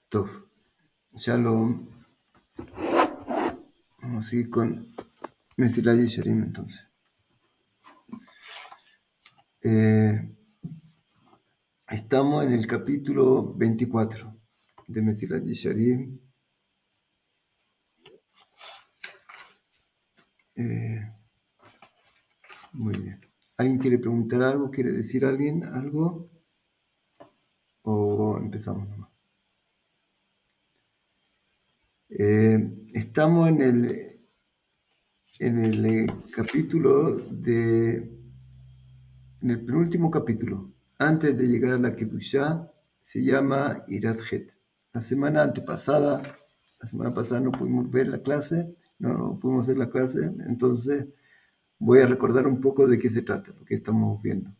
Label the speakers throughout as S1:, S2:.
S1: Tov. Shalom. Vamos a seguir con Mesilat Yesharim entonces. Estamos en el capítulo 24 de Mesilat Yesharim. Muy bien. ¿Alguien quiere preguntar algo? ¿Quiere decir alguien algo? ¿O empezamos nomás? Estamos en el capítulo en el penúltimo capítulo. Antes de llegar a la Kedushá, se llama Irat Het. La semana pasada no pudimos ver la clase, no pudimos hacer la clase, entonces voy a recordar un poco de qué se trata, lo que estamos viendo.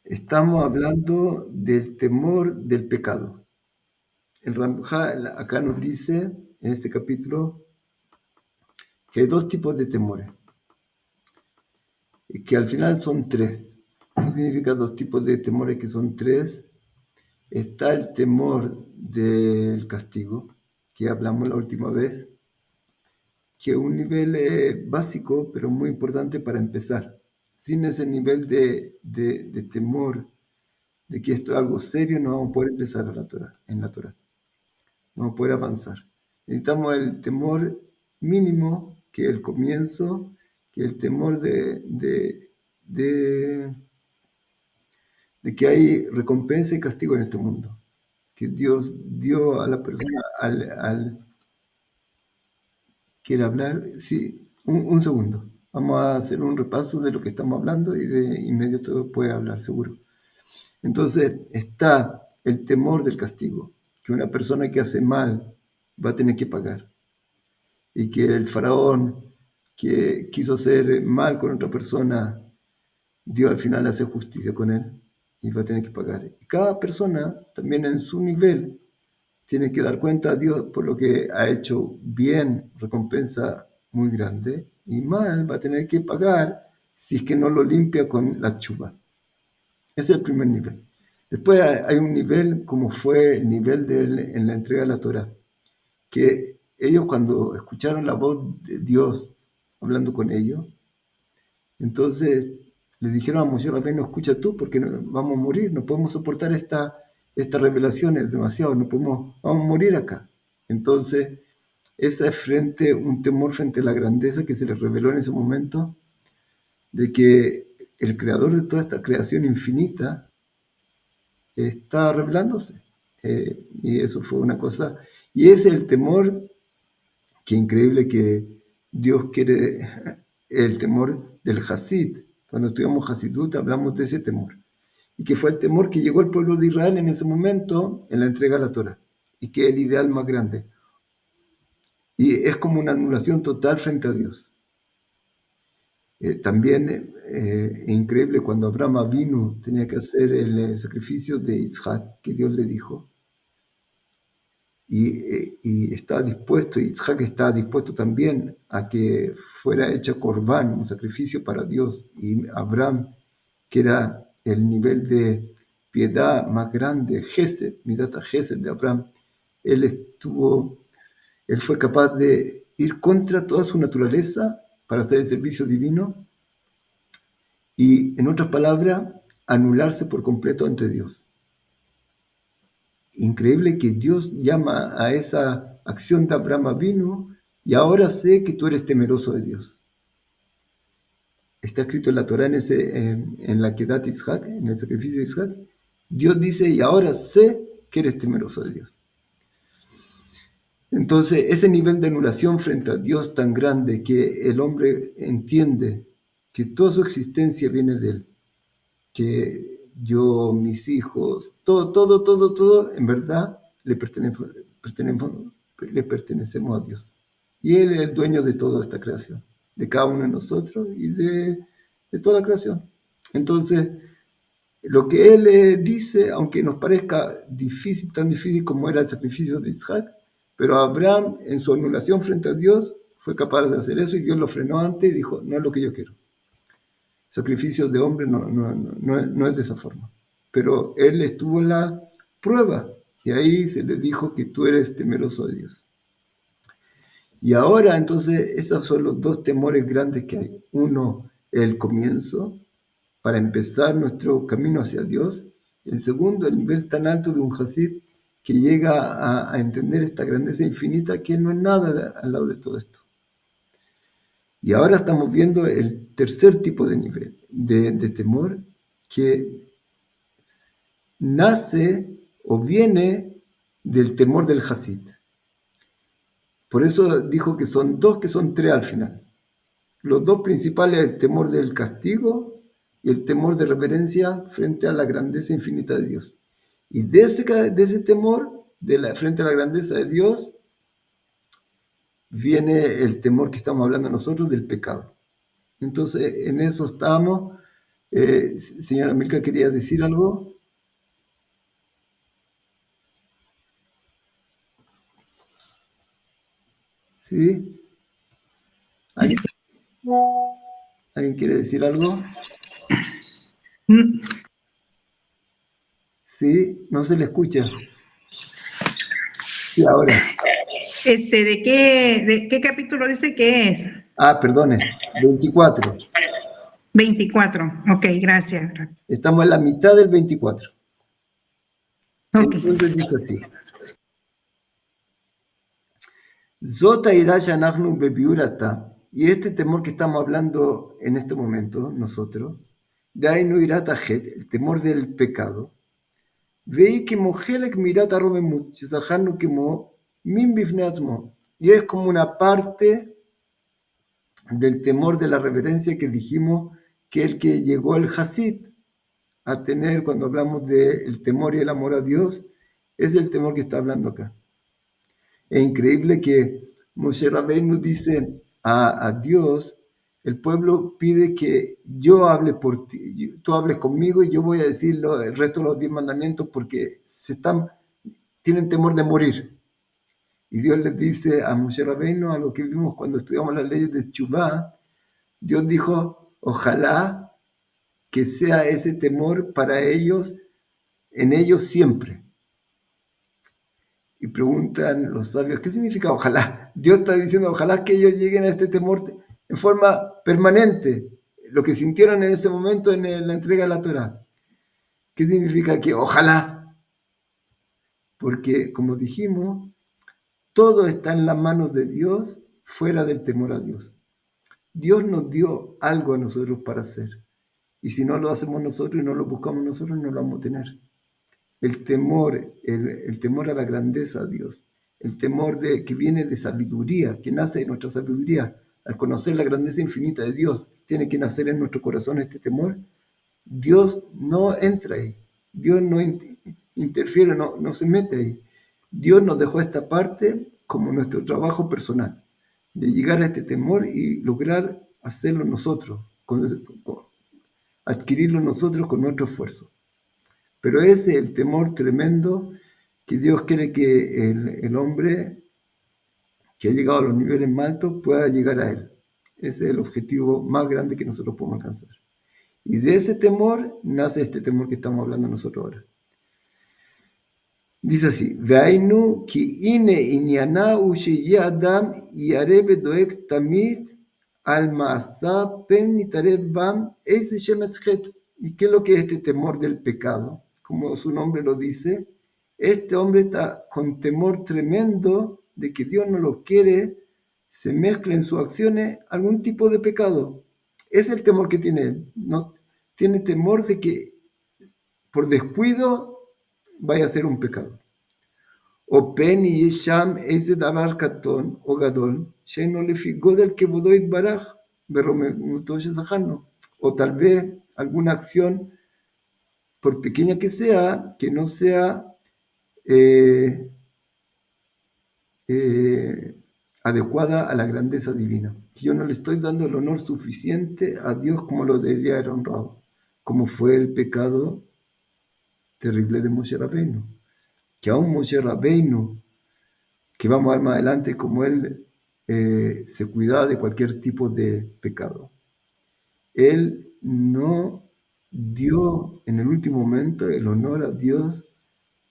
S1: Estamos hablando del temor del pecado. El Ramjal acá nos dice, en este capítulo, que hay dos tipos de temores, y que al final son tres. ¿Qué significa dos tipos de temores que son tres? Está el temor del castigo, que hablamos la última vez, que es un nivel básico, pero muy importante para empezar. Sin ese nivel de temor, de que esto es algo serio, no vamos a poder empezar en la Torah. No vamos a poder avanzar. Necesitamos el temor mínimo, que es el comienzo, que es el temor de que hay recompensa y castigo en este mundo. Que Dios dio a la persona ¿Quiere hablar? Sí, un segundo. Vamos a hacer un repaso de lo que estamos hablando y de inmediato puede hablar, seguro. Entonces, está el temor del castigo, que una persona que hace mal va a tener que pagar. Y que el faraón que quiso hacer mal con otra persona, Dios al final hace justicia con él y va a tener que pagar. Y cada persona, también en su nivel, tiene que dar cuenta a Dios por lo que ha hecho bien, recompensa muy grande, y mal va a tener que pagar si es que no lo limpia con la chuva. Ese es el primer nivel. Después hay un nivel como fue el nivel en la entrega de la Torah, que ellos cuando escucharon la voz de Dios hablando con ellos, entonces le dijeron a Moshe Rabbeinu, escucha tú porque vamos a morir, no podemos soportar esta revelación, es demasiado, vamos a morir acá. Entonces, esa es un temor frente a la grandeza que se les reveló en ese momento, de que el creador de toda esta creación infinita está revelándose. Y eso fue una cosa, y ese es el temor, que increíble que Dios quiere, el temor del Hasid. Cuando estudiamos Hasidut hablamos de ese temor. Y que fue el temor que llegó al pueblo de Israel en ese momento en la entrega a la Torah. Y que es el ideal más grande. Y es como una anulación total frente a Dios. También es increíble cuando Abraham vino, tenía que hacer el sacrificio de Isaac, que Dios le dijo. Y estaba dispuesto, Isaac estaba dispuesto también a que fuera hecha Corbán, un sacrificio para Dios. Y Abraham, que era el nivel de piedad más grande, Gesed, Midata Gesed de Abraham, él fue capaz de ir contra toda su naturaleza para hacer el servicio divino y, en otras palabras, anularse por completo ante Dios. Increíble que Dios llama a esa acción de Abraham Avinu, y ahora sé que tú eres temeroso de Dios. Está escrito en la Torah, en la Kedat Isaac, en el sacrificio de Isaac. Dios dice, y ahora sé que eres temeroso de Dios. Entonces, ese nivel de anulación frente a Dios tan grande, que el hombre entiende que toda su existencia viene de Él, que yo, mis hijos, todo, en verdad, le pertenecemos a Dios. Y Él es el dueño de toda esta creación, de cada uno de nosotros y de toda la creación. Entonces, lo que Él dice, aunque nos parezca difícil, tan difícil como era el sacrificio de Isaac, pero Abraham, en su anulación frente a Dios, fue capaz de hacer eso y Dios lo frenó antes y dijo, no es lo que yo quiero. Sacrificio de hombre no es de esa forma. Pero él estuvo en la prueba Y ahí se le dijo que tú eres temeroso de Dios. Y ahora entonces esos son los dos temores grandes que hay. Uno, el comienzo, para empezar nuestro camino hacia Dios. Y el segundo, el nivel tan alto de un Hasid que llega a entender esta grandeza infinita que no es nada al lado de todo esto. Y ahora estamos viendo el tercer tipo de nivel de temor que nace o viene del temor del Hasid. Por eso dijo que son dos, que son tres al final. Los dos principales, el temor del castigo y el temor de reverencia frente a la grandeza infinita de Dios. Y de ese temor frente a la grandeza de Dios viene el temor que estamos hablando nosotros del pecado. Entonces, en eso estamos. Señora Milka, ¿quería decir algo? ¿Sí? ¿Alguien, ¿Alguien quiere decir algo? ¿Sí? No se le escucha. Sí, ahora.
S2: ¿De qué capítulo dice que es?
S1: Perdone. 24.
S2: 24. Ok, gracias.
S1: Estamos en la mitad del 24.
S2: Ok.
S1: Entonces dice así. Zota iraya nahnu bebiurata. Y este temor que estamos hablando en este momento, nosotros, de ahí no irata het, el temor del pecado. Veí que mojelek mirata romemut, shizahanu que mo min bifneazmo. Y es como una parte del temor de la reverencia que dijimos que el que llegó el Hasid a tener cuando hablamos del temor y el amor a Dios, es el temor que está hablando acá. Es increíble que Moshe Rabbeinu dice a Dios, el pueblo pide que yo hable por ti, tú hables conmigo y yo voy a decir el resto de los 10 mandamientos porque tienen temor de morir. Y Dios les dice a Moshe Rabbeinu, a lo que vimos cuando estudiamos las leyes de Teshuvá, Dios dijo, ojalá que sea ese temor para ellos, en ellos siempre. Y preguntan los sabios, ¿qué significa ojalá? Dios está diciendo, ojalá que ellos lleguen a este temor en forma permanente, lo que sintieron en ese momento en la entrega de la Torah. ¿Qué significa que ojalá? Porque, como dijimos, todo está en las manos de Dios fuera del temor a Dios. Dios nos dio algo a nosotros para hacer. Y si no lo hacemos nosotros y no lo buscamos nosotros, no lo vamos a tener. El temor, el temor a la grandeza de Dios, el temor que viene de sabiduría, que nace de nuestra sabiduría. Al conocer la grandeza infinita de Dios, tiene que nacer en nuestro corazón este temor. Dios no entra ahí, Dios no interfiere, no se mete ahí. Dios nos dejó esta parte como nuestro trabajo personal, de llegar a este temor y lograr hacerlo nosotros, adquirirlo nosotros con nuestro esfuerzo. Pero ese es el temor tremendo que Dios quiere que el hombre que ha llegado a los niveles más altos pueda llegar a él. Ese es el objetivo más grande que nosotros podemos alcanzar. Y de ese temor nace este temor que estamos hablando nosotros ahora. Dice así, Veainu ki ine inyana ushe adam yarebe doek tamid al maasa pen nitareb bam ese shemetzchet. ¿Y qué es lo que es este temor del pecado? Como su nombre lo dice, este hombre está con temor tremendo de que Dios no lo quiere, se mezcla en sus acciones algún tipo de pecado. Es el temor que tiene él. No, tiene temor de que por descuido vaya a ser un pecado. O pen y sham ese davar katon o gadol, sheino lefi godel que bodoit baraj, o tal vez alguna acción, por pequeña que no sea eh, adecuada a la grandeza divina. Que yo no le estoy dando el honor suficiente a Dios como lo debería haber honrado, como fue el pecado terrible de Moshe Rabbeinu. Que aún Moshe Rabbeinu, que vamos a ver más adelante, como él se cuidaba de cualquier tipo de pecado. Él no dio en el último momento el honor a Dios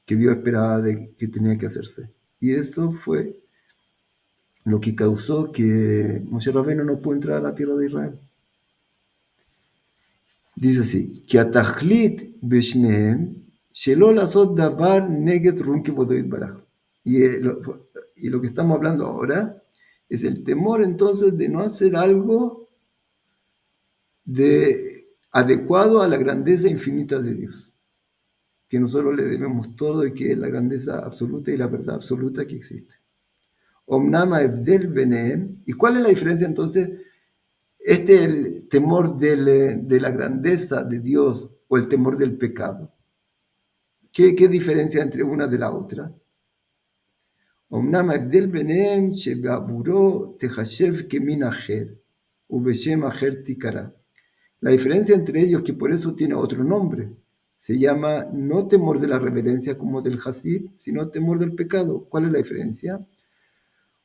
S1: que Dios esperaba que tenía que hacerse. Y eso fue lo que causó que Moshe Rabbeinu no pudo entrar a la tierra de Israel. Dice así, que atachlit beshneem shelo lasot davar neget rum kvodo yitbaraj. Y lo que estamos hablando ahora es el temor entonces de no hacer algo adecuado a la grandeza infinita de Dios, que nosotros le debemos todo y que es la grandeza absoluta y la verdad absoluta que existe. Omnama evdel beneem. ¿Y cuál es la diferencia entonces? Este es el temor de la grandeza de Dios o el temor del pecado. ¿Qué diferencia entre una de la otra? Omnam ההבדל ביניהם שבעבורו תחשב כמין אחר, ובשם אחר תיקרא. La diferencia entre ellos, que por eso tiene otro nombre, se llama no temor de la reverencia como del Hasid, sino temor del pecado. ¿Cuál es la diferencia?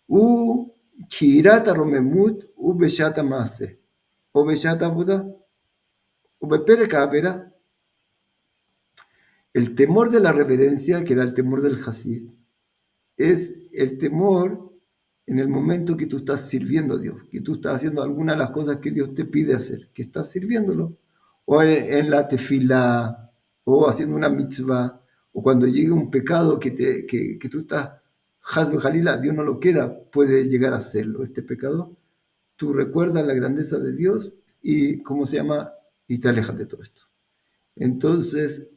S1: U kirata romemut u beshata mase, o beshata buda, o bepereka avera. El temor de la reverencia, que era el temor del Hasid, es el temor en el momento que tú estás sirviendo a Dios, que tú estás haciendo alguna de las cosas que Dios te pide hacer, que estás sirviéndolo, o en la tefila, o haciendo una mitzvah, o cuando llegue un pecado que tú estás, Hazbe Jalila, Dios no lo quiera, puede llegar a hacerlo, este pecado, tú recuerdas la grandeza de Dios y, ¿cómo se llama? Y te alejas de todo esto. Entonces,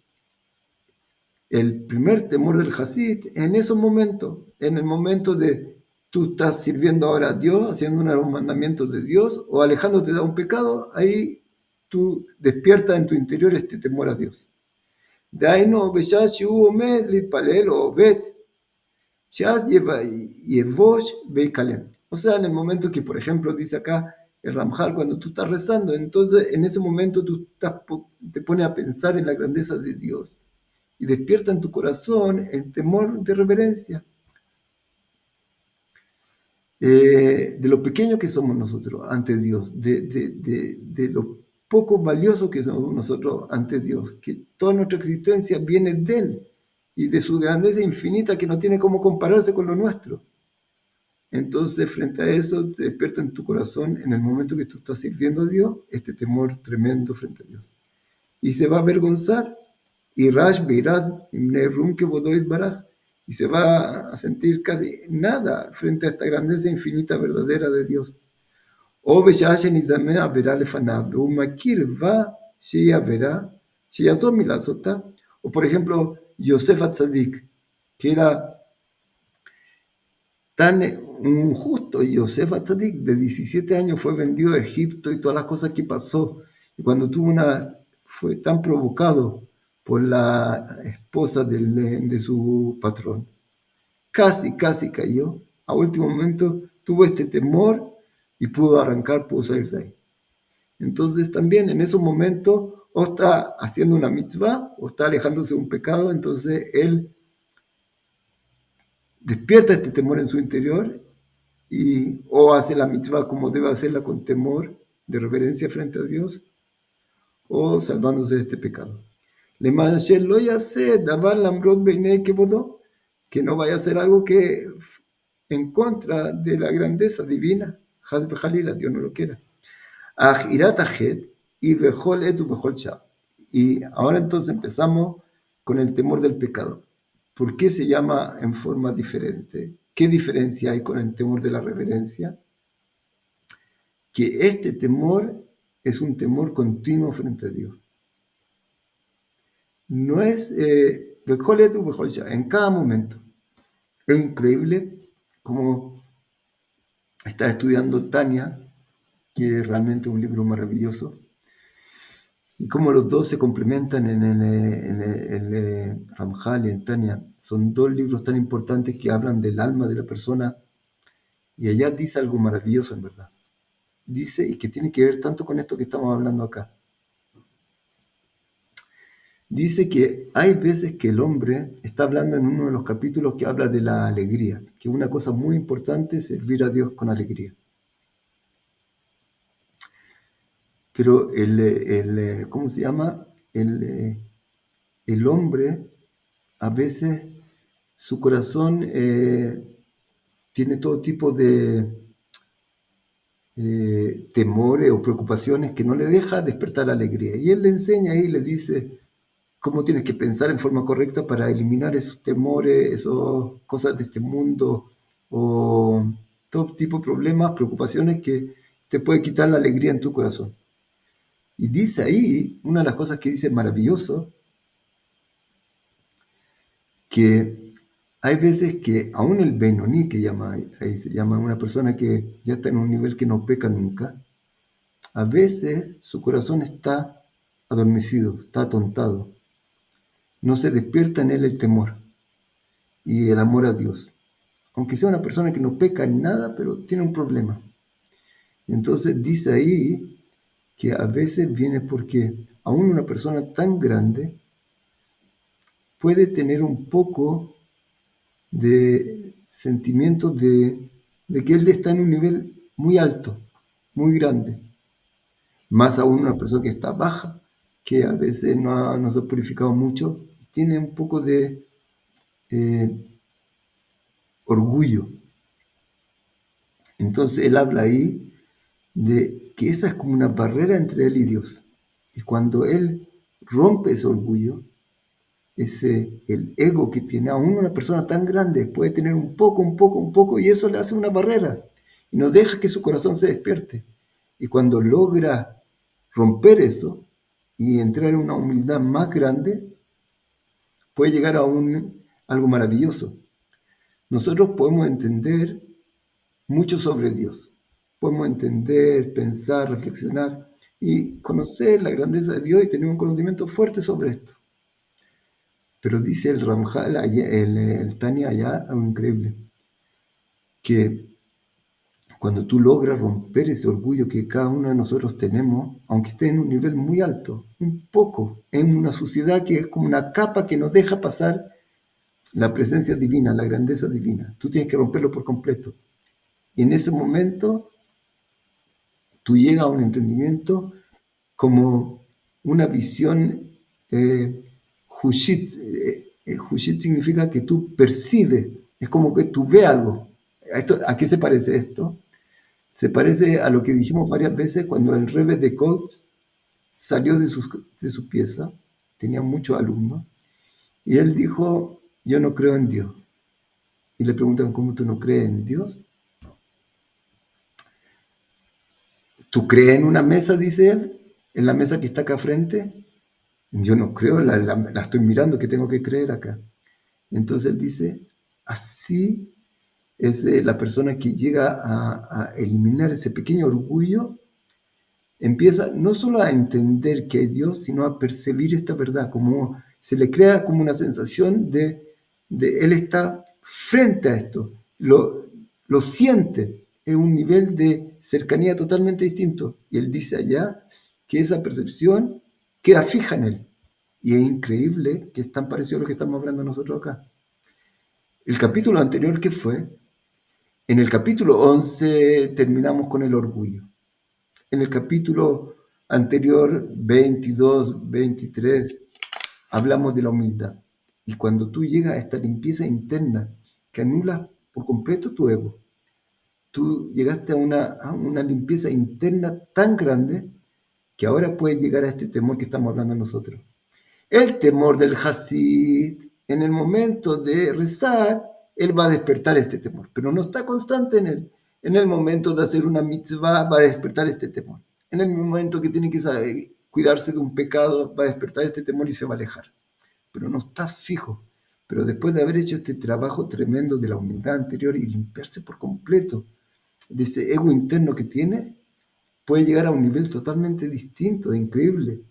S1: el primer temor del Hasid en esos momentos, en el momento de tú estás sirviendo ahora a Dios, haciendo unos mandamientos de Dios o alejándote de un pecado, ahí tú despiertas en tu interior este temor a Dios. Daino beshash omed litpalel o bet shaz yevosh beikalem. O sea, en el momento que, por ejemplo, dice acá el Ramjal, cuando tú estás rezando, entonces en ese momento te pones a pensar en la grandeza de Dios y despierta en tu corazón el temor de reverencia, de lo pequeño que somos nosotros ante Dios, de lo poco valioso que somos nosotros ante Dios, que toda nuestra existencia viene de Él y de su grandeza infinita que no tiene cómo compararse con lo nuestro. Entonces, frente a eso, te despierta en tu corazón, en el momento que tú estás sirviendo a Dios, este temor tremendo frente a Dios. Y se va a avergonzar. Y Rash Beirad, que Bodoit Baraj, y se va a sentir casi nada frente a esta grandeza infinita verdadera de Dios. O Beshashen Izamea verá Lefanab, Umakir va, Shia verá, Shia Milazota. O por ejemplo, Yosef Atzadik, que era tan injusto. Yosef Atzadik, de 17 años, fue vendido a Egipto y todas las cosas que pasó. Y cuando fue tan provocado por la esposa de su patrón, casi cayó. A último momento tuvo este temor y pudo arrancar, pudo salir de ahí. Entonces también en esos momentos o está haciendo una mitzvah o está alejándose de un pecado, entonces él despierta este temor en su interior o hace la mitzvah como debe hacerla con temor de reverencia frente a Dios o salvándose de este pecado. Que no vaya a hacer algo que en contra de la grandeza divina. Dios no lo quiera. Y ahora entonces empezamos con el temor del pecado. ¿Por qué se llama en forma diferente? ¿Qué diferencia hay con el temor de la reverencia? Que este temor es un temor continuo frente a Dios. No es en cada momento. Es increíble como está estudiando Tania, que es realmente un libro maravilloso, y cómo los dos se complementan en el Ramjal y en Tania. Son dos libros tan importantes que hablan del alma de la persona, y allá dice algo maravilloso en verdad. Dice, y que tiene que ver tanto con esto que estamos hablando acá. Dice que hay veces que el hombre está hablando en uno de los capítulos que habla de la alegría, que una cosa muy importante es servir a Dios con alegría. Pero ¿cómo se llama? El hombre a veces su corazón tiene todo tipo de temores o preocupaciones que no le deja despertar alegría. Y él le enseña y le dice cómo tienes que pensar en forma correcta para eliminar esos temores, esas cosas de este mundo o todo tipo de problemas, preocupaciones que te puede quitar la alegría en tu corazón. Y dice ahí, una de las cosas que dice maravilloso, que hay veces que aún el Benoní, que llama, ahí se llama una persona que ya está en un nivel que no peca nunca, a veces su corazón está adormecido, está atontado. No se despierta en él el temor y el amor a Dios. Aunque sea una persona que no peca en nada, pero tiene un problema. Entonces dice ahí que a veces viene porque aún una persona tan grande puede tener un poco de sentimientos de que él está en un nivel muy alto, muy grande. Más aún una persona que está baja, que a veces no se ha purificado mucho, tiene un poco de eh, orgullo. Entonces él habla ahí de que esa es como una barrera entre él y Dios. Y cuando él rompe ese orgullo, el ego que tiene, aún una persona tan grande puede tener un poco, y eso le hace una barrera y no deja que su corazón se despierte. Y cuando logra romper eso y entrar en una humildad más grande, puede llegar a algo maravilloso. Nosotros podemos entender mucho sobre Dios. Podemos entender, pensar, reflexionar y conocer la grandeza de Dios y tener un conocimiento fuerte sobre esto. Pero dice el Ramjal, el Tania allá, algo increíble, que cuando tú logras romper ese orgullo que cada uno de nosotros tenemos, aunque esté en un nivel muy alto, un poco, en una sociedad que es como una capa que nos deja pasar la presencia divina, la grandeza divina, tú tienes que romperlo por completo. Y en ese momento tú llegas a un entendimiento como una visión Hushit. Hushit significa que tú percibes, es como que tú ves algo. ¿A qué se parece esto? Se parece a lo que dijimos varias veces cuando el Rebbe de Koltz salió de su pieza, tenía muchos alumnos, y él dijo, yo no creo en Dios. Y le preguntan, ¿cómo tú no crees en Dios? ¿Tú crees en una mesa, dice él? ¿En la mesa que está acá frente? Yo no creo, la estoy mirando, que tengo que creer acá. Entonces él dice, así es la persona que llega a eliminar ese pequeño orgullo, empieza no solo a entender que hay Dios, sino a percibir esta verdad, como se le crea como una sensación de él está frente a esto, lo siente, es un nivel de cercanía totalmente distinto. Y él dice allá que esa percepción queda fija en él. Y es increíble que es tan parecido a lo que estamos hablando nosotros acá. El capítulo anterior, ¿qué fue? En el capítulo 11 terminamos con el orgullo. En el capítulo anterior, 22, 23, hablamos de la humildad. Y cuando tú llegas a esta limpieza interna que anula por completo tu ego, tú llegaste a una limpieza interna tan grande que ahora puedes llegar a este temor que estamos hablando nosotros. El temor del Hasid, en el momento de rezar, él va a despertar este temor, pero no está constante en él. En el momento de hacer una mitzvah va a despertar este temor. En el momento que tiene que cuidarse de un pecado, va a despertar este temor y se va a alejar. Pero no está fijo. Pero después de haber hecho este trabajo tremendo de la humildad anterior y limpiarse por completo de ese ego interno que tiene, puede llegar a un nivel totalmente distinto, increíble,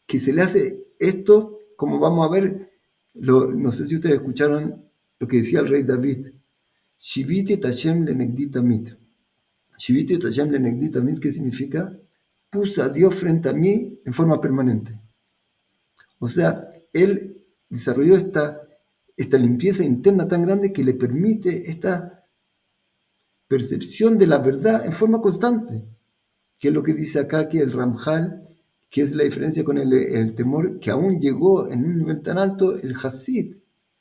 S1: que se le hace esto, como vamos a ver, no sé si ustedes escucharon lo que decía el rey David, Shiviti et Hashem lenegdi tamid. Shiviti et Hashem lenegdi tamid, ¿qué significa? Puse a Dios frente a mí en forma permanente. O sea, él desarrolló esta limpieza interna tan grande que le permite esta percepción de la verdad en forma constante, que es lo que dice acá que el Ramjal, que es la diferencia con el temor, que aún llegó en un nivel tan alto el Hasid,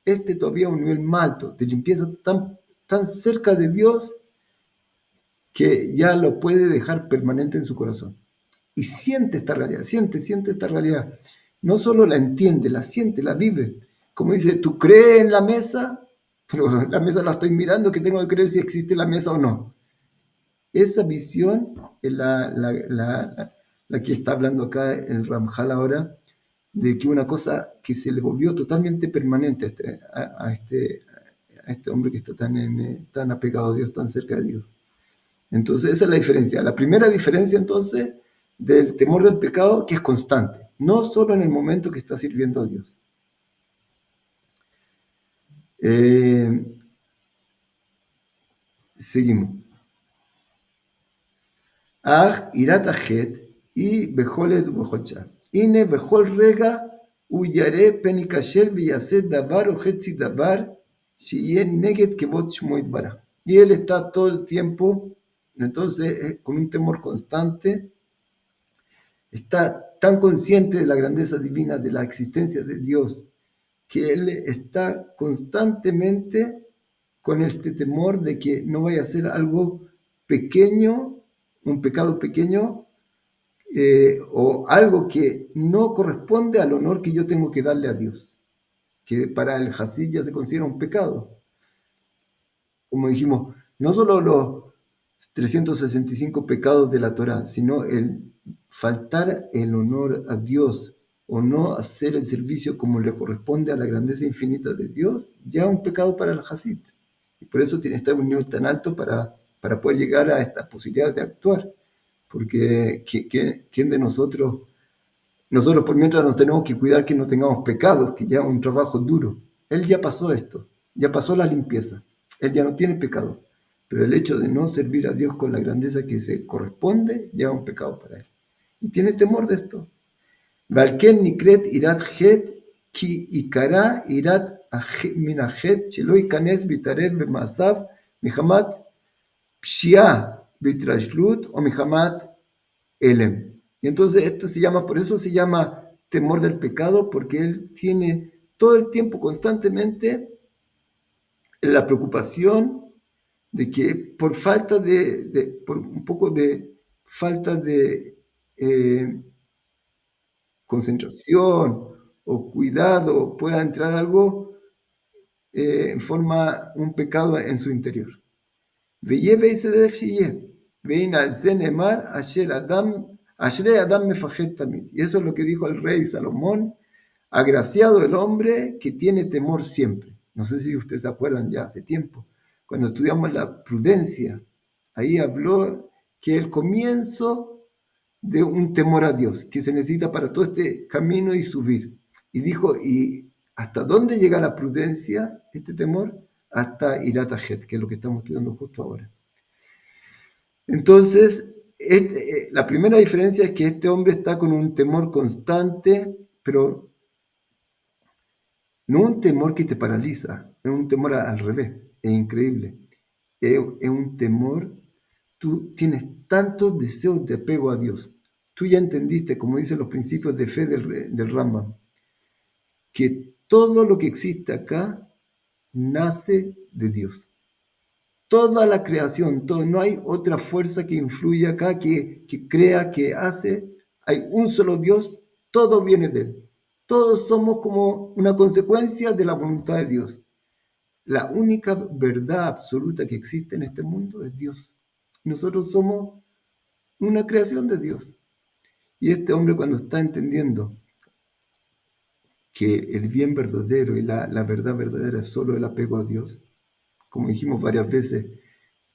S1: este todavía un nivel más alto, de limpieza tan cerca de Dios que ya lo puede dejar permanente en su corazón. Y siente esta realidad, siente esta realidad. No solo la entiende, la siente, la vive. Como dice, tú crees en la mesa, pero la mesa la estoy mirando, que tengo que creer si existe la mesa o no. Esa visión es la que está hablando acá el Ramjal ahora, de que una cosa que se le volvió totalmente permanente a este hombre que está tan apegado a Dios, tan cerca de Dios. Entonces, esa es la diferencia. La primera diferencia, entonces, del temor del pecado, que es constante, no solo en el momento que está sirviendo a Dios. Seguimos. Ach, irat achet, y bejolet ubejolcha. Ine bejol rega, uyare penikashel viyaset davar o hetzi davar, shien neget kebot shmoit bara. Y él está todo el tiempo, entonces, con un temor constante, está tan consciente de la grandeza divina, de la existencia de Dios, que él está constantemente con este temor de que no vaya a ser algo pequeño, un pecado pequeño, o algo que no corresponde al honor que yo tengo que darle a Dios, que para el Hasid ya se considera un pecado. Como dijimos, no solo los 365 pecados de la Torá, sino el faltar el honor a Dios o no hacer el servicio como le corresponde a la grandeza infinita de Dios, ya es un pecado para el Hasid. Y por eso tiene que estar en un nivel tan alto para poder llegar a esta posibilidad de actuar. Porque ¿quién de nosotros por mientras nos tenemos que cuidar que no tengamos pecados, que ya es un trabajo duro? Él ya pasó esto, ya pasó la limpieza, él ya no tiene pecado. Pero el hecho de no servir a Dios con la grandeza que se corresponde ya es un pecado para él. Y tiene temor de esto. Valken nikret irat het ki ikara irat minahet shelo ikanes vitarev bemasav mihamat pshia vitrashlut o mihamat elem. Y entonces por eso se llama temor del pecado, porque él tiene todo el tiempo constantemente la preocupación de que por por un poco de falta de concentración o cuidado, pueda entrar algo en forma, un pecado en su interior. Y eso es lo que dijo el rey Salomón: agraciado el hombre que tiene temor siempre. No sé si ustedes se acuerdan, ya hace tiempo, cuando estudiamos la prudencia, ahí habló que el comienzo de un temor a Dios, que se necesita para todo este camino y subir. Y dijo, ¿y hasta dónde llega la prudencia, este temor? Hasta Irat Ajet, que es lo que estamos estudiando justo ahora. Entonces, la primera diferencia es que este hombre está con un temor constante, pero no un temor que te paraliza, es un temor al revés, es increíble. Es un temor, tú tienes tantos deseos de apego a Dios. Tú ya entendiste, como dicen los principios de fe del Rambam, que todo lo que existe acá nace de Dios. Toda la creación, no hay otra fuerza que influya acá, que crea, que hace. Hay un solo Dios, todo viene de Él. Todos somos como una consecuencia de la voluntad de Dios. La única verdad absoluta que existe en este mundo es Dios. Nosotros somos una creación de Dios. Y este hombre, cuando está entendiendo que el bien verdadero y la verdad verdadera es solo el apego a Dios, como dijimos varias veces,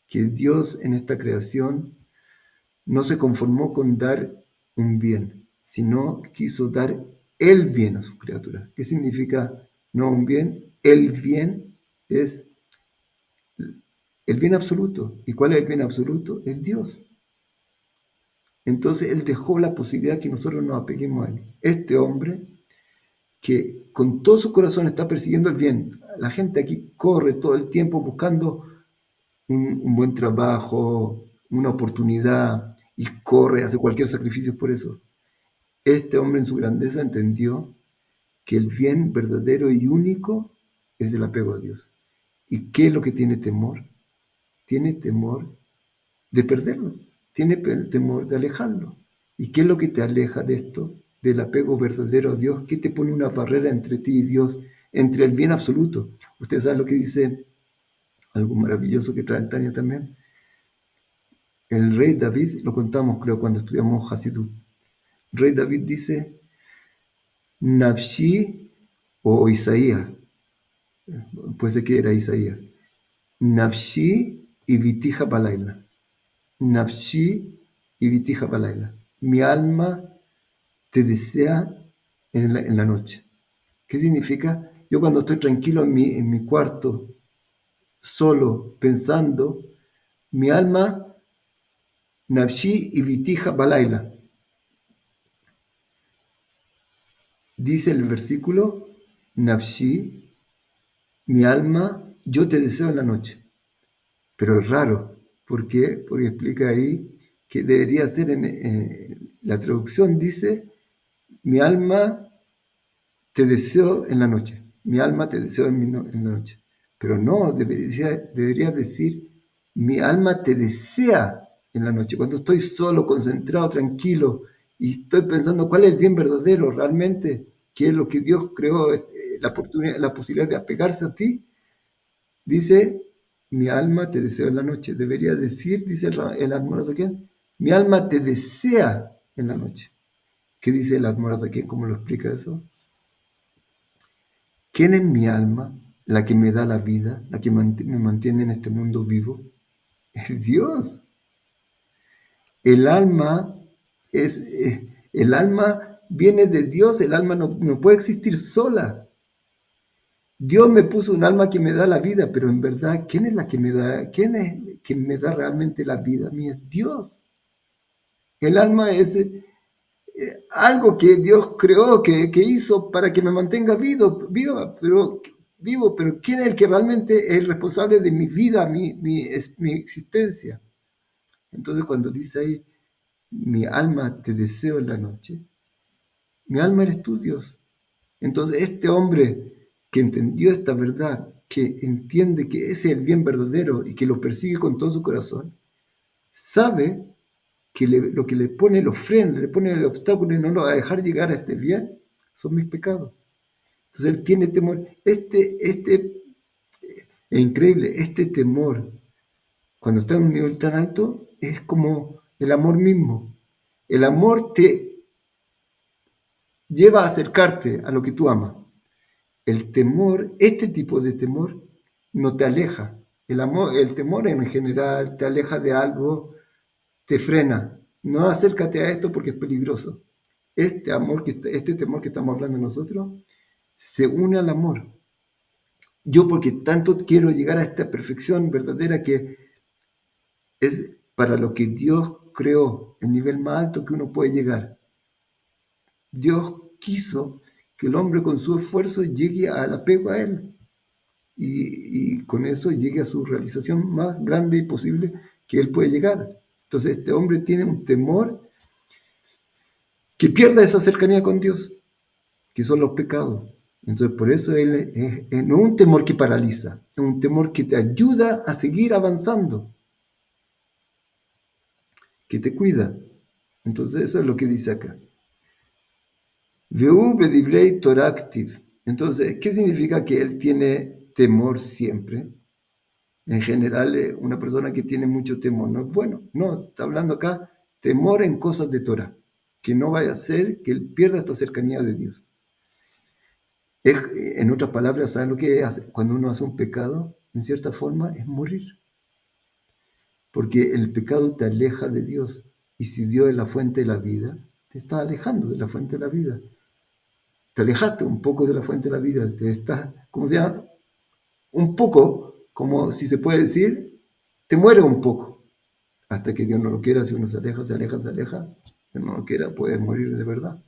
S1: que Dios en esta creación no se conformó con dar un bien, sino quiso dar el bien a sus criaturas. ¿Qué significa no un bien? El bien es el bien absoluto. ¿Y cuál es el bien absoluto? Es Dios. Entonces Él dejó la posibilidad que nosotros nos apeguemos a Él. Este hombre que con todo su corazón está persiguiendo el bien. La gente aquí corre todo el tiempo buscando un buen trabajo, una oportunidad, y corre, hace cualquier sacrificio por eso. Este hombre en su grandeza entendió que el bien verdadero y único es el apego a Dios. ¿Y qué es lo que tiene temor? Tiene temor de perderlo, tiene temor de alejarlo. ¿Y qué es lo que te aleja de esto, del apego verdadero a Dios? ¿Qué te pone una barrera entre ti y Dios, entre el bien absoluto? Ustedes saben lo que dice, algo maravilloso que trae Tania también. El rey David, lo contamos creo cuando estudiamos Hasidut. El rey David dice, Nafshi o Isaías, puede ser que era Isaías, Nafshi y Vitija Balaila. Nafshi y Vitija Balaila. Mi alma te desea en la noche. ¿Qué significa? Yo cuando estoy tranquilo en mi cuarto, solo, pensando, mi alma, Nafshi y Vitija Balaila. Dice el versículo, Nafshi, mi alma, yo te deseo en la noche. Pero es raro. ¿Por qué? Porque explica ahí que debería ser en la traducción dice, mi alma te deseo en la noche. Mi alma te deseo en la noche. Pero no, debería decir, mi alma te desea en la noche. Cuando estoy solo, concentrado, tranquilo, y estoy pensando cuál es el bien verdadero realmente, qué es lo que Dios creó, la posibilidad de apegarse a ti, dice, mi alma te deseo en la noche. Debería decir, dice el Admorazaken, mi alma te desea en la noche. ¿Qué dice el Admorazaken? ¿Cómo lo explica eso? ¿Quién es mi alma? La que me da la vida, la que me mantiene en este mundo vivo. Es Dios. El alma el alma viene de Dios, el alma no puede existir sola. Dios me puso un alma que me da la vida, pero en verdad, ¿quién es la que me da? ¿Quién es quien me da realmente la vida? A mí es Dios. El alma es algo que Dios creó, que hizo para que me mantenga vivo, pero ¿quién es el que realmente es responsable de mi vida, mi existencia? Entonces cuando dice ahí, mi alma te deseo en la noche, mi alma eres tú, Dios. Entonces este hombre que entendió esta verdad, que entiende que ese es el bien verdadero y que lo persigue con todo su corazón, sabe que lo que le pone, lo frena, le pone el obstáculo y no lo va a dejar llegar a este bien, son mis pecados. Entonces él tiene temor. Es increíble, este temor, cuando está en un nivel tan alto, es como el amor mismo. El amor te lleva a acercarte a lo que tú amas. El temor, este tipo de temor, no te aleja. El temor en general te aleja de algo, te frena. No acércate a esto porque es peligroso. Este temor que estamos hablando nosotros se une al amor. Yo porque tanto quiero llegar a esta perfección verdadera que es para lo que Dios creó, el nivel más alto que uno puede llegar. Dios quiso que el hombre con su esfuerzo llegue al apego a Él y con eso llegue a su realización más grande y posible que Él puede llegar. Entonces este hombre tiene un temor que pierda esa cercanía con Dios, que son los pecados. Entonces, por eso él no es un temor que paraliza, es un temor que te ayuda a seguir avanzando, que te cuida. Entonces, eso es lo que dice acá. Veu bedivrei Torah active. Entonces, ¿qué significa que él tiene temor siempre? En general, una persona que tiene mucho temor no es bueno. No, está hablando acá temor en cosas de Torah, que no vaya a ser que él pierda esta cercanía de Dios. En otras palabras, ¿sabes lo que hace? Cuando uno hace un pecado, en cierta forma, es morir. Porque el pecado te aleja de Dios. Y si Dios es la fuente de la vida, te está alejando de la fuente de la vida. Te alejaste un poco de la fuente de la vida. Te estás, ¿cómo se llama? Un poco, como si se puede decir, te muere un poco. Hasta que Dios no lo quiera, si uno se aleja, se aleja, se aleja. Dios no lo quiera, puede morir de verdad.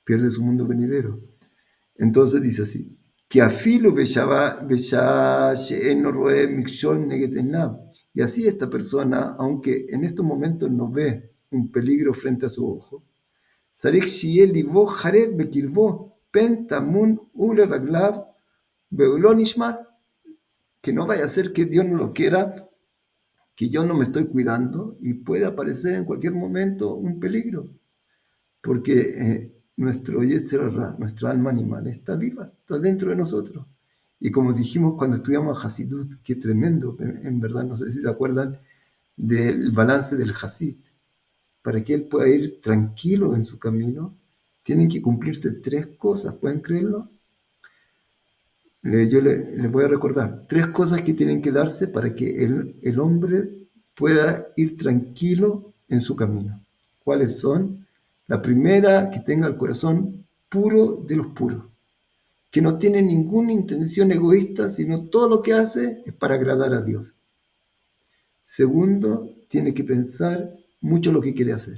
S1: Pierde su mundo venidero. Entonces dice así, que afilo y así esta persona, aunque en estos momentos no ve un peligro frente a su ojo, Beulonishmar, que no vaya a ser que Dios no lo quiera, que yo no me estoy cuidando y puede aparecer en cualquier momento un peligro, porque nuestro Yetzer Hara, nuestra alma animal, está viva, está dentro de nosotros. Y como dijimos cuando estudiamos a Hasidut, qué tremendo, en verdad, no sé si se acuerdan del balance del Hasid. Para que él pueda ir tranquilo en su camino, tienen que cumplirse tres cosas, ¿pueden creerlo? Yo les voy a recordar, tres cosas que tienen que darse para que el hombre pueda ir tranquilo en su camino. ¿Cuáles son? La primera, que tenga el corazón puro de los puros, que no tiene ninguna intención egoísta, sino todo lo que hace es para agradar a Dios. Segundo, tiene que pensar mucho lo que quiere hacer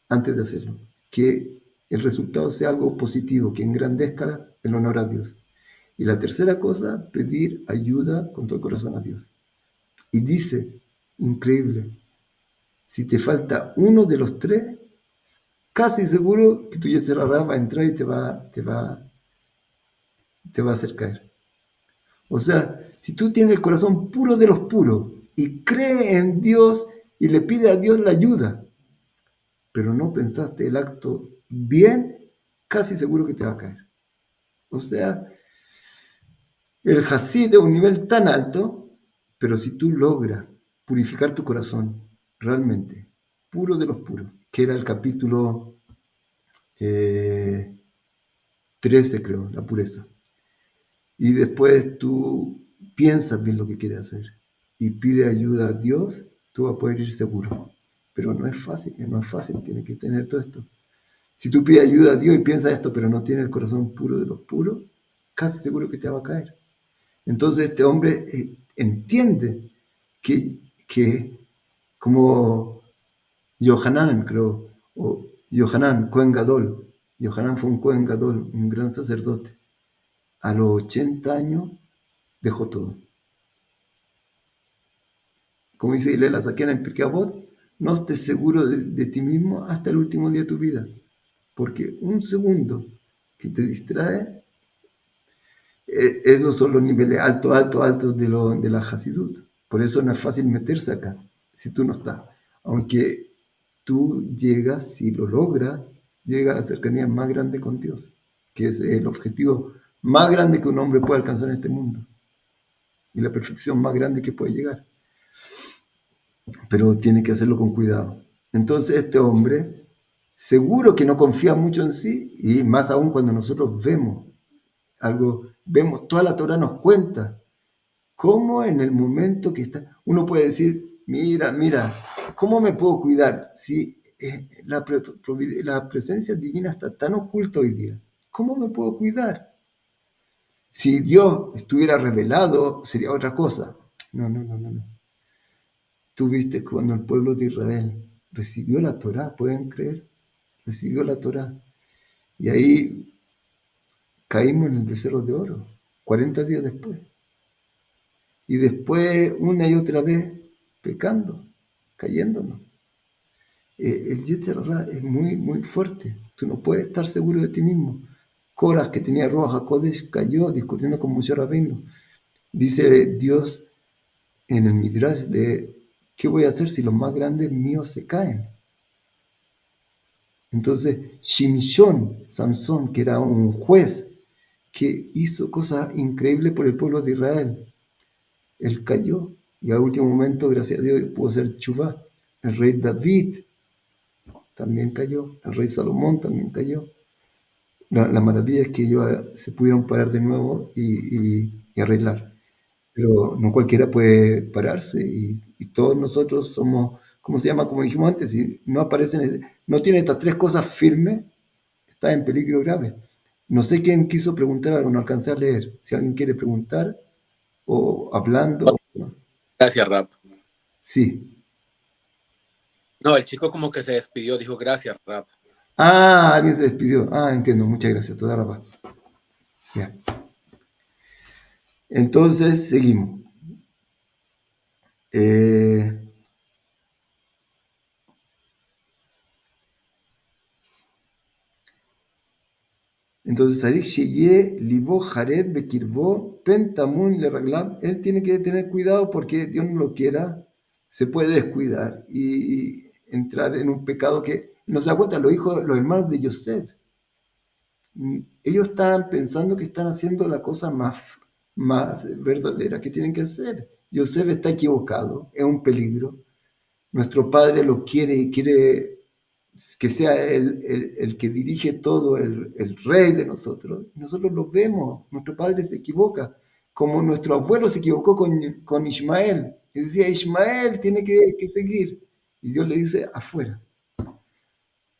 S1: antes de hacerlo, que el resultado sea algo positivo, que engrandezca el honor a Dios. Y la tercera cosa, pedir ayuda con todo el corazón a Dios. Y dice, increíble, si te falta uno de los tres, casi seguro que tu Yetzer Hara va a entrar y te va a hacer caer. O sea, si tú tienes el corazón puro de los puros y crees en Dios y le pide a Dios la ayuda, pero no pensaste el acto bien, casi seguro que te va a caer. O sea, el Hasid es un nivel tan alto, pero si tú logras purificar tu corazón realmente, puro de los puros, que era el capítulo 13, creo, la pureza, y después tú piensas bien lo que quieres hacer y pide ayuda a Dios, tú vas a poder ir seguro. Pero no es fácil, tienes que tener todo esto. Si tú pides ayuda a Dios y piensas esto, pero no tienes el corazón puro de los puros, casi seguro que te va a caer. Entonces este hombre entiende que como Yohanan, creo, o Yohanan, Cohen Gadol, Yohanan fue un Cohen Gadol, un gran sacerdote, a los 80 años dejó todo. Como dice Ilela Sakiana en Pirkei Avot, no estés seguro de ti mismo hasta el último día de tu vida, porque un segundo que te distrae, esos son los niveles altos de la Hasidut. Por eso no es fácil meterse acá, si tú no estás. Aunque tú llegas, si lo logras, llegas a cercanía más grande con Dios, que es el objetivo más grande que un hombre puede alcanzar en este mundo y la perfección más grande que puede llegar. Pero tiene que hacerlo con cuidado. Entonces este hombre, seguro que no confía mucho en sí, y más aún cuando nosotros vemos algo, vemos, toda la Torah nos cuenta cómo en el momento que está, uno puede decir, mira, ¿cómo me puedo cuidar si la presencia divina está tan oculta hoy día? ¿Cómo me puedo cuidar? Si Dios estuviera revelado, sería otra cosa. No. Tú viste cuando el pueblo de Israel recibió la Torá, ¿pueden creer? Recibió la Torá. Y ahí caímos en el becerro de oro, 40 días después. Y después, una y otra vez, pecando, cayéndonos. El Yetzer Hara es muy fuerte. Tú no puedes estar seguro de ti mismo. Coras, que tenía Ruach HaKodesh, cayó discutiendo con Moshe Rabbeinu. Dice Dios en el Midrash de, ¿qué voy a hacer si los más grandes míos se caen? Entonces, Shimshon, Samson, que era un juez que hizo cosas increíbles por el pueblo de Israel, él cayó y al último momento, gracias a Dios, pudo hacer chuvá. El rey David también cayó, el rey Salomón también cayó. La maravilla es que ellos se pudieron parar de nuevo y arreglar. Pero no cualquiera puede pararse y todos nosotros somos, ¿cómo se llama? Como dijimos antes, si no aparecen, no tiene estas tres cosas firmes, está en peligro grave. No sé quién quiso preguntar algo, no alcancé a leer. Si alguien quiere preguntar o hablando.
S3: Gracias, Rap.
S1: Sí.
S3: No, el chico como que se despidió, dijo gracias, Rap.
S1: Ah, alguien se despidió. Ah, entiendo, muchas gracias. Toda la paz. Ya. Entonces, seguimos. Entonces, Sadik Sheye, Libo, Jared, Bekirbo, Pentamun, Le Raglam, él tiene que tener cuidado porque Dios no lo quiera, se puede descuidar y entrar en un pecado que no se da cuenta. Los hermanos de Yosef, ellos estaban pensando que están haciendo la cosa más verdadera que tienen que hacer. Yosef está equivocado, es un peligro. Nuestro padre lo quiere y quiere que sea el que dirige todo, el rey de nosotros. Nosotros lo vemos, nuestro padre se equivoca, como nuestro abuelo se equivocó con Ismael. Y decía, Ismael tiene que seguir. Y Dios le dice, afuera.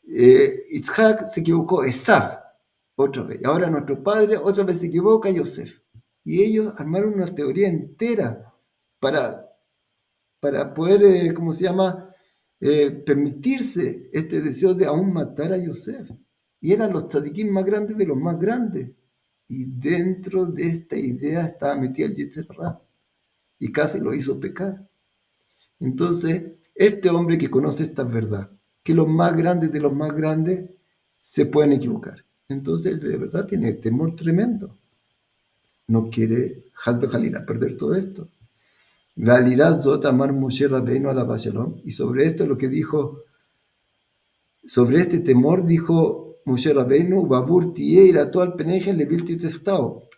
S1: Isaac se equivocó, Esaf, otra vez. Y ahora nuestro padre otra vez se equivoca, Yosef. Y ellos armaron una teoría entera para, para poder, ¿cómo se llama? Permitirse este deseo de aún matar a Yosef. Y eran los tzadikim más grandes de los más grandes. Y dentro de esta idea estaba metida el Yetzer Hara. Y casi lo hizo pecar. Entonces, este hombre que conoce esta verdad, que los más grandes de los más grandes se pueden equivocar. Entonces, él de verdad tiene temor tremendo. No quiere, Hazbe Jalila, perder todo esto. Zot amar Moshe Rabbeinu alaba shalom. Y sobre esto lo que dijo, sobre este temor dijo Moshe Rabbeinu, Babur tie irato al peneje levilti testao.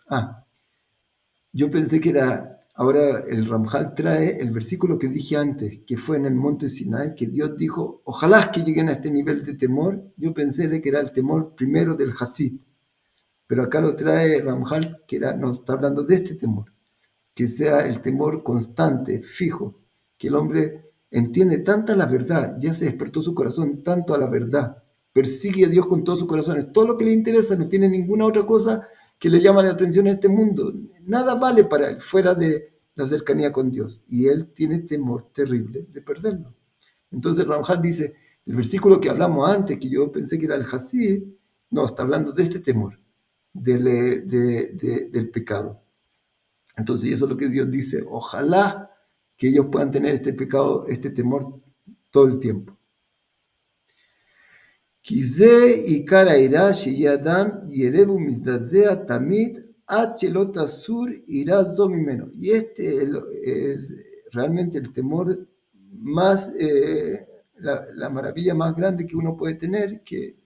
S1: Yo pensé que era, ahora el Ramjal trae el versículo que dije antes, que fue en el monte Sinai, que Dios dijo, ojalá que lleguen a este nivel de temor. Yo pensé de que era el temor primero del Hasid, pero acá lo trae Ramjal, que no está hablando de este temor, que sea el temor constante, fijo, que el hombre entiende tanta la verdad, ya se despertó su corazón tanto a la verdad, persigue a Dios con todo su corazón, es todo lo que le interesa, no tiene ninguna otra cosa que le llama la atención a este mundo, nada vale para él fuera de la cercanía con Dios, y él tiene temor terrible de perderlo. Entonces Ramjal dice, el versículo que hablamos antes, que yo pensé que era el Hasid, no, está hablando de este temor, del pecado. Entonces, eso es lo que Dios dice. Ojalá que ellos puedan tener este pecado, este temor todo el tiempo. Kize ikara ira sheyadam yerebu mizdazea tamid achelota sur ira zomimeno. Y este es realmente el temor más, la maravilla más grande que uno puede tener, que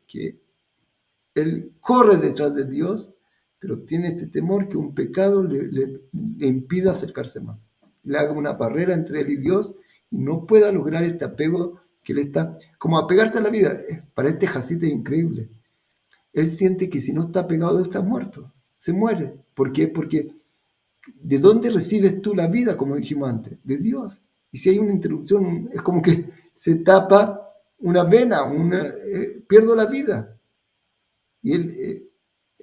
S1: él corre detrás de Dios, pero tiene este temor que un pecado le impida acercarse más. Le haga una barrera entre él y Dios y no pueda lograr este apego que le está, como apegarse a la vida. Para este Hasid es increíble. Él siente que si no está pegado está muerto, se muere. ¿Por qué? Porque ¿de dónde recibes tú la vida, como dijimos antes? De Dios. Y si hay una interrupción, es como que se tapa una vena, pierdo la vida. Y él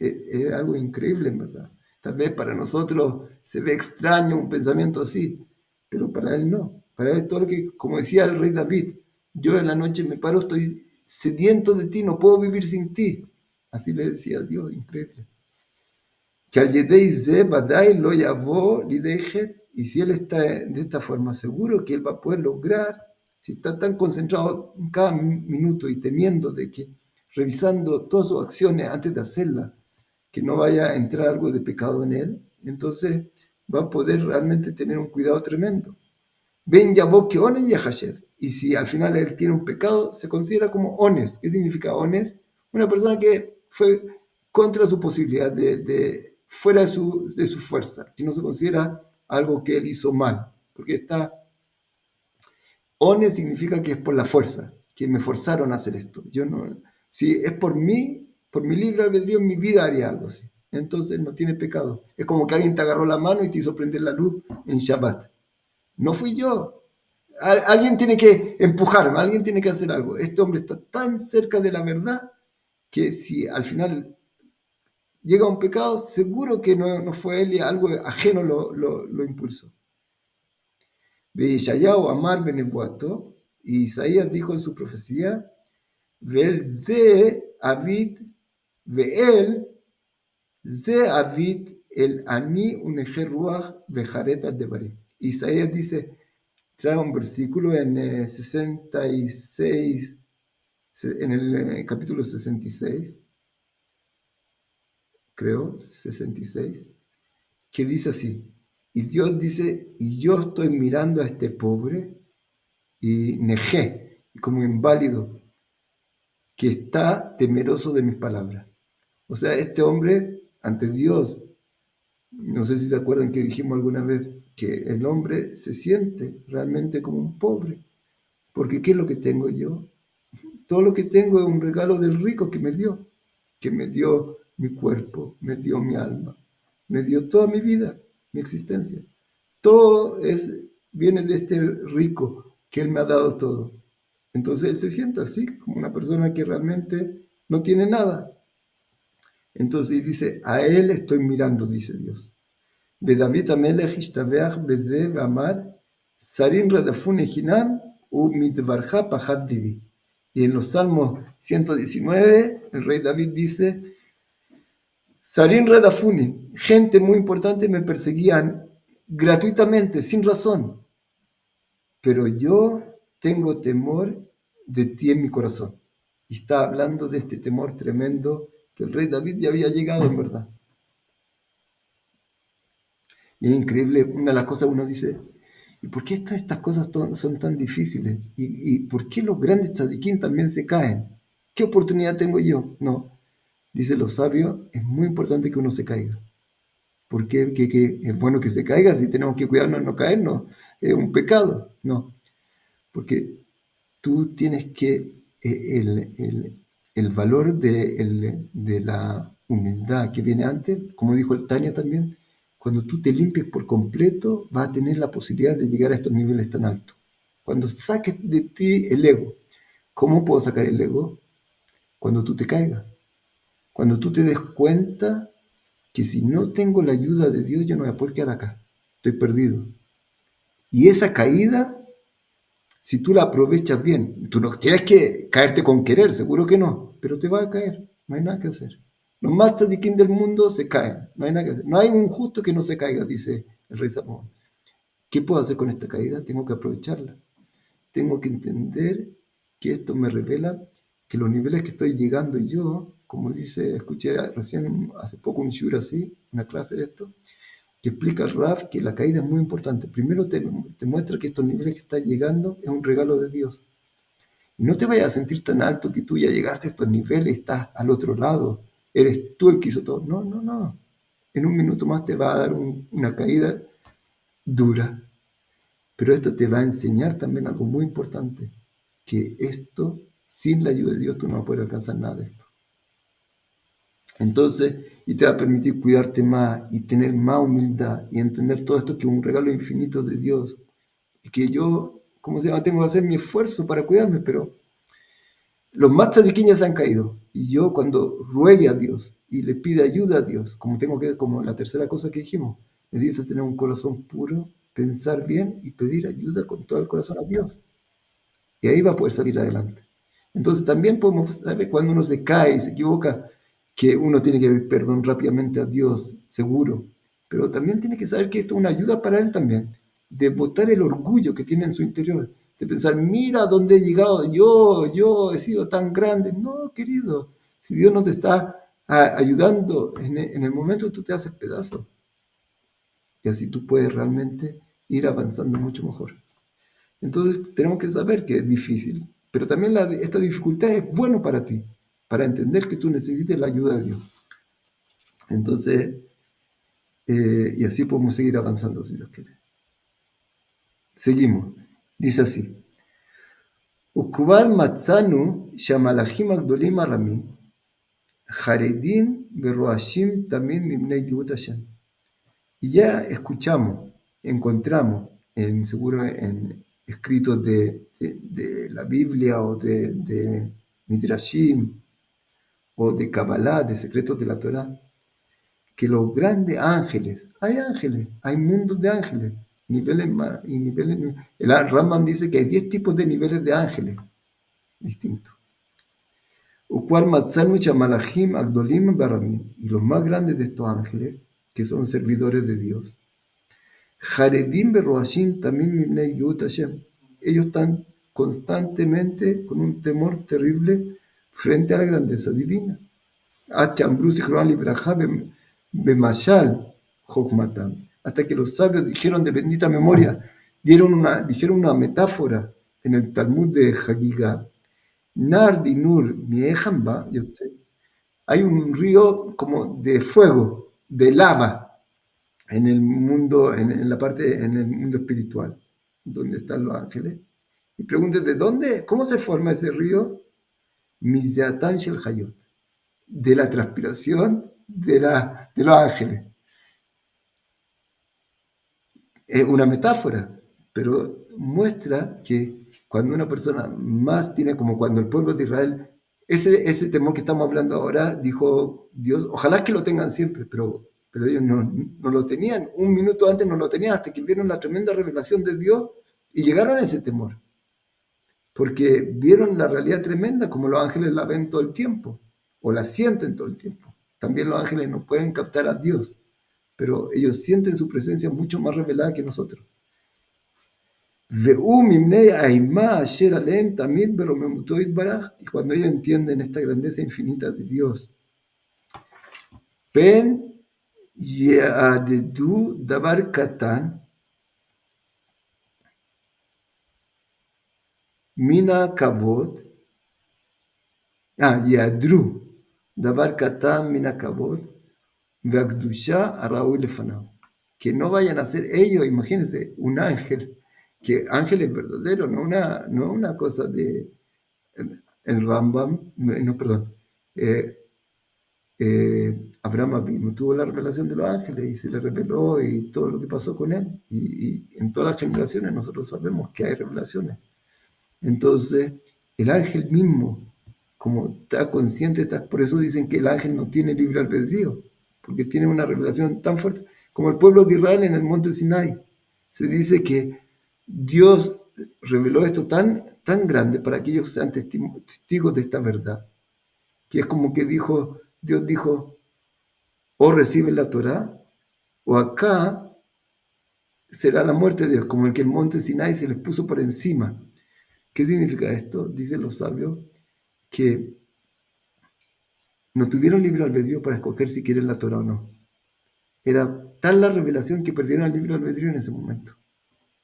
S1: es algo increíble, en verdad. Tal vez para nosotros se ve extraño un pensamiento así, pero para él no. Para él todo lo que, como decía el rey David, yo en la noche me paro, estoy sediento de ti, no puedo vivir sin ti. Así le decía a Dios, increíble. Que al Yedei Ze Badai lo llamó Lidejet, y si él está de esta forma seguro que él va a poder lograr, si está tan concentrado en cada minuto y temiendo de que, revisando todas sus acciones antes de hacerlas, que no vaya a entrar algo de pecado en él, entonces va a poder realmente tener un cuidado tremendo. Ven ya vos que ones y Hashem. Y si al final él tiene un pecado, se considera como ones. ¿Qué significa ones? Una persona que fue contra su posibilidad, fuera de su fuerza, que no se considera algo que él hizo mal. Porque ones significa que es por la fuerza, que me forzaron a hacer esto. Yo no, si es por mí, por mi libre albedrío, en mi vida haría algo así. Entonces no tiene pecado. Es como que alguien te agarró la mano y te hizo prender la luz en Shabbat. No fui yo. Alguien tiene que empujarme, alguien tiene que hacer algo. Este hombre está tan cerca de la verdad que si al final llega a un pecado, seguro que no fue él y algo ajeno lo impulsó. Yeshayahu Amar Benevuato, y Isaías dijo en su profecía, Vel Ze Avit Ve'el Ze Avit el Ani Unejer Ruach Vejaret al Devarim. Isaías dice, trae un versículo en 66, en el capítulo 66, creo, 66, que dice así, y Dios dice, y yo estoy mirando a este pobre y nejé, como inválido, que está temeroso de mis palabras. O sea, este hombre ante Dios, no sé si se acuerdan que dijimos alguna vez, que el hombre se siente realmente como un pobre, porque ¿qué es lo que tengo yo? Todo lo que tengo es un regalo del rico que me dio mi cuerpo, me dio mi alma, me dio toda mi vida, mi existencia. Todo viene de este rico que él me ha dado todo. Entonces él se siente así, como una persona que realmente no tiene nada. Entonces dice, a él estoy mirando, dice Dios. ודוד המלך השתבח בזה ואמר, שרים רדפוני חינם ומדברך פחד ליבי. Y en los Salmos 119, el rey David dice, Sarin Redafuni, gente muy importante me perseguían gratuitamente, sin razón, pero yo tengo temor de ti en mi corazón. Y está hablando de este temor tremendo que el rey David ya había llegado en verdad. Y es increíble, una de las cosas uno dice, ¿y por qué estas cosas son tan difíciles? ¿Y por qué los grandes tzadikim también se caen? ¿Qué oportunidad tengo yo? No, dice los sabios, es muy importante que uno se caiga. ¿Por qué? Que es bueno que se caiga, si tenemos que cuidarnos de no caernos, es un pecado. No, porque tú tienes que, el valor de la humildad que viene antes, como dijo el Tania también, cuando tú te limpies por completo, vas a tener la posibilidad de llegar a estos niveles tan altos. Cuando saques de ti el ego, ¿cómo puedo sacar el ego? Cuando tú te caigas. Cuando tú te des cuenta que si no tengo la ayuda de Dios, yo no voy a poder quedar acá. Estoy perdido. Y esa caída, si tú la aprovechas bien, tú no tienes que caerte con querer, seguro que no, pero te va a caer, no hay nada que hacer. Los más tzadikim del mundo se caen, no hay nada que hacer. No hay un justo que no se caiga, dice el rey Salomón. ¿Qué puedo hacer con esta caída? Tengo que aprovecharla. Tengo que entender que esto me revela que los niveles que estoy llegando yo, como dice, escuché recién hace poco un shiur así, una clase de esto, que explica el Raf que la caída es muy importante. Primero te muestra que estos niveles que estás llegando es un regalo de Dios. Y no te vayas a sentir tan alto que tú ya llegaste a estos niveles y estás al otro lado. Eres tú el que hizo todo. No, no, no. En un minuto más te va a dar una caída dura. Pero esto te va a enseñar también algo muy importante. Que esto, sin la ayuda de Dios, tú no vas a poder alcanzar nada de esto. Entonces, y te va a permitir cuidarte más y tener más humildad y entender todo esto que es un regalo infinito de Dios. Y que yo, ¿cómo se llama? Tengo que hacer mi esfuerzo para cuidarme, pero los más tzadikim ya se han caído. Y yo cuando ruegue a Dios y le pide ayuda a Dios, como la tercera cosa que dijimos, necesitas tener un corazón puro, pensar bien y pedir ayuda con todo el corazón a Dios. Y ahí va a poder salir adelante. Entonces también podemos saber cuando uno se cae y se equivoca, que uno tiene que pedir perdón rápidamente a Dios, seguro. Pero también tiene que saber que esto es una ayuda para él también, de botar el orgullo que tiene en su interior, de pensar, mira dónde he llegado, yo he sido tan grande. No, querido, si Dios nos está ayudando en el momento, tú te haces pedazo. Y así tú puedes realmente ir avanzando mucho mejor. Entonces tenemos que saber que es difícil, pero también esta dificultad es bueno para ti, para entender que tú necesitas la ayuda de Dios. Entonces, y así podemos seguir avanzando si Dios quiere. Seguimos. Dice así. Ukvar matzanu shamalachim agdolim aramim haredim beroashim tamim mibnei Yehud Hashem. Y ya encontramos, seguro en escritos de la Biblia o de Midrashim o de Kabbalah, de secretos de la Torah, que los grandes ángeles, hay mundos de ángeles, niveles más y niveles. El Rambam dice que hay 10 tipos de niveles de ángeles distintos. Y los más grandes de estos ángeles, que son servidores de Dios, Haredim Beroashim también Mibnei Yehud Hashem. Ellos están constantemente con un temor terrible frente a la grandeza divina. hasta que los sabios dijeron de bendita memoria, dijeron una metáfora en el Talmud de Hagigah. Nar dinur miejamba, hay un río como de fuego, de lava, en el mundo, en el mundo espiritual, donde están los ángeles. Y pregunten, ¿de dónde? ¿Cómo se forma ese río? Mizyatan shel Hayot, de la transpiración de los ángeles. Es una metáfora, pero muestra que cuando una persona más tiene, como cuando el pueblo de Israel, ese temor que estamos hablando ahora, dijo Dios, ojalá que lo tengan siempre, pero ellos no lo tenían, un minuto antes no lo tenían, hasta que vieron la tremenda revelación de Dios y llegaron a ese temor, porque vieron la realidad tremenda, como los ángeles la ven todo el tiempo, o la sienten todo el tiempo. También los ángeles no pueden captar a Dios, pero ellos sienten su presencia mucho más revelada que nosotros. Y cuando ellos entienden esta grandeza infinita de Dios, pen yeadedu davar katan mina kavod, yadru davar katan mina kavod veakdusha araui lefanav, que no vayan a ser ellos, imagínense, un ángel, que ángel es verdadero, no una cosa de el Rambam, no, perdón, Abraham Avinu tuvo la revelación de los ángeles y se le reveló y todo lo que pasó con él. Y en todas las generaciones nosotros sabemos que hay revelaciones. Entonces, el ángel mismo, como está consciente, por eso dicen que el ángel no tiene libre albedrío, porque tiene una revelación tan fuerte, como el pueblo de Israel en el monte Sinai. Se dice que Dios reveló esto tan grande para que ellos sean testigos de esta verdad, que es como que Dios dijo, o reciben la Torá, o acá será la muerte de Dios, como el que el monte Sinai se les puso por encima. ¿Qué significa esto? Dicen los sabios que no tuvieron libre albedrío para escoger si quieren la Torá o no. Era tal la revelación que perdieron el libre albedrío en ese momento.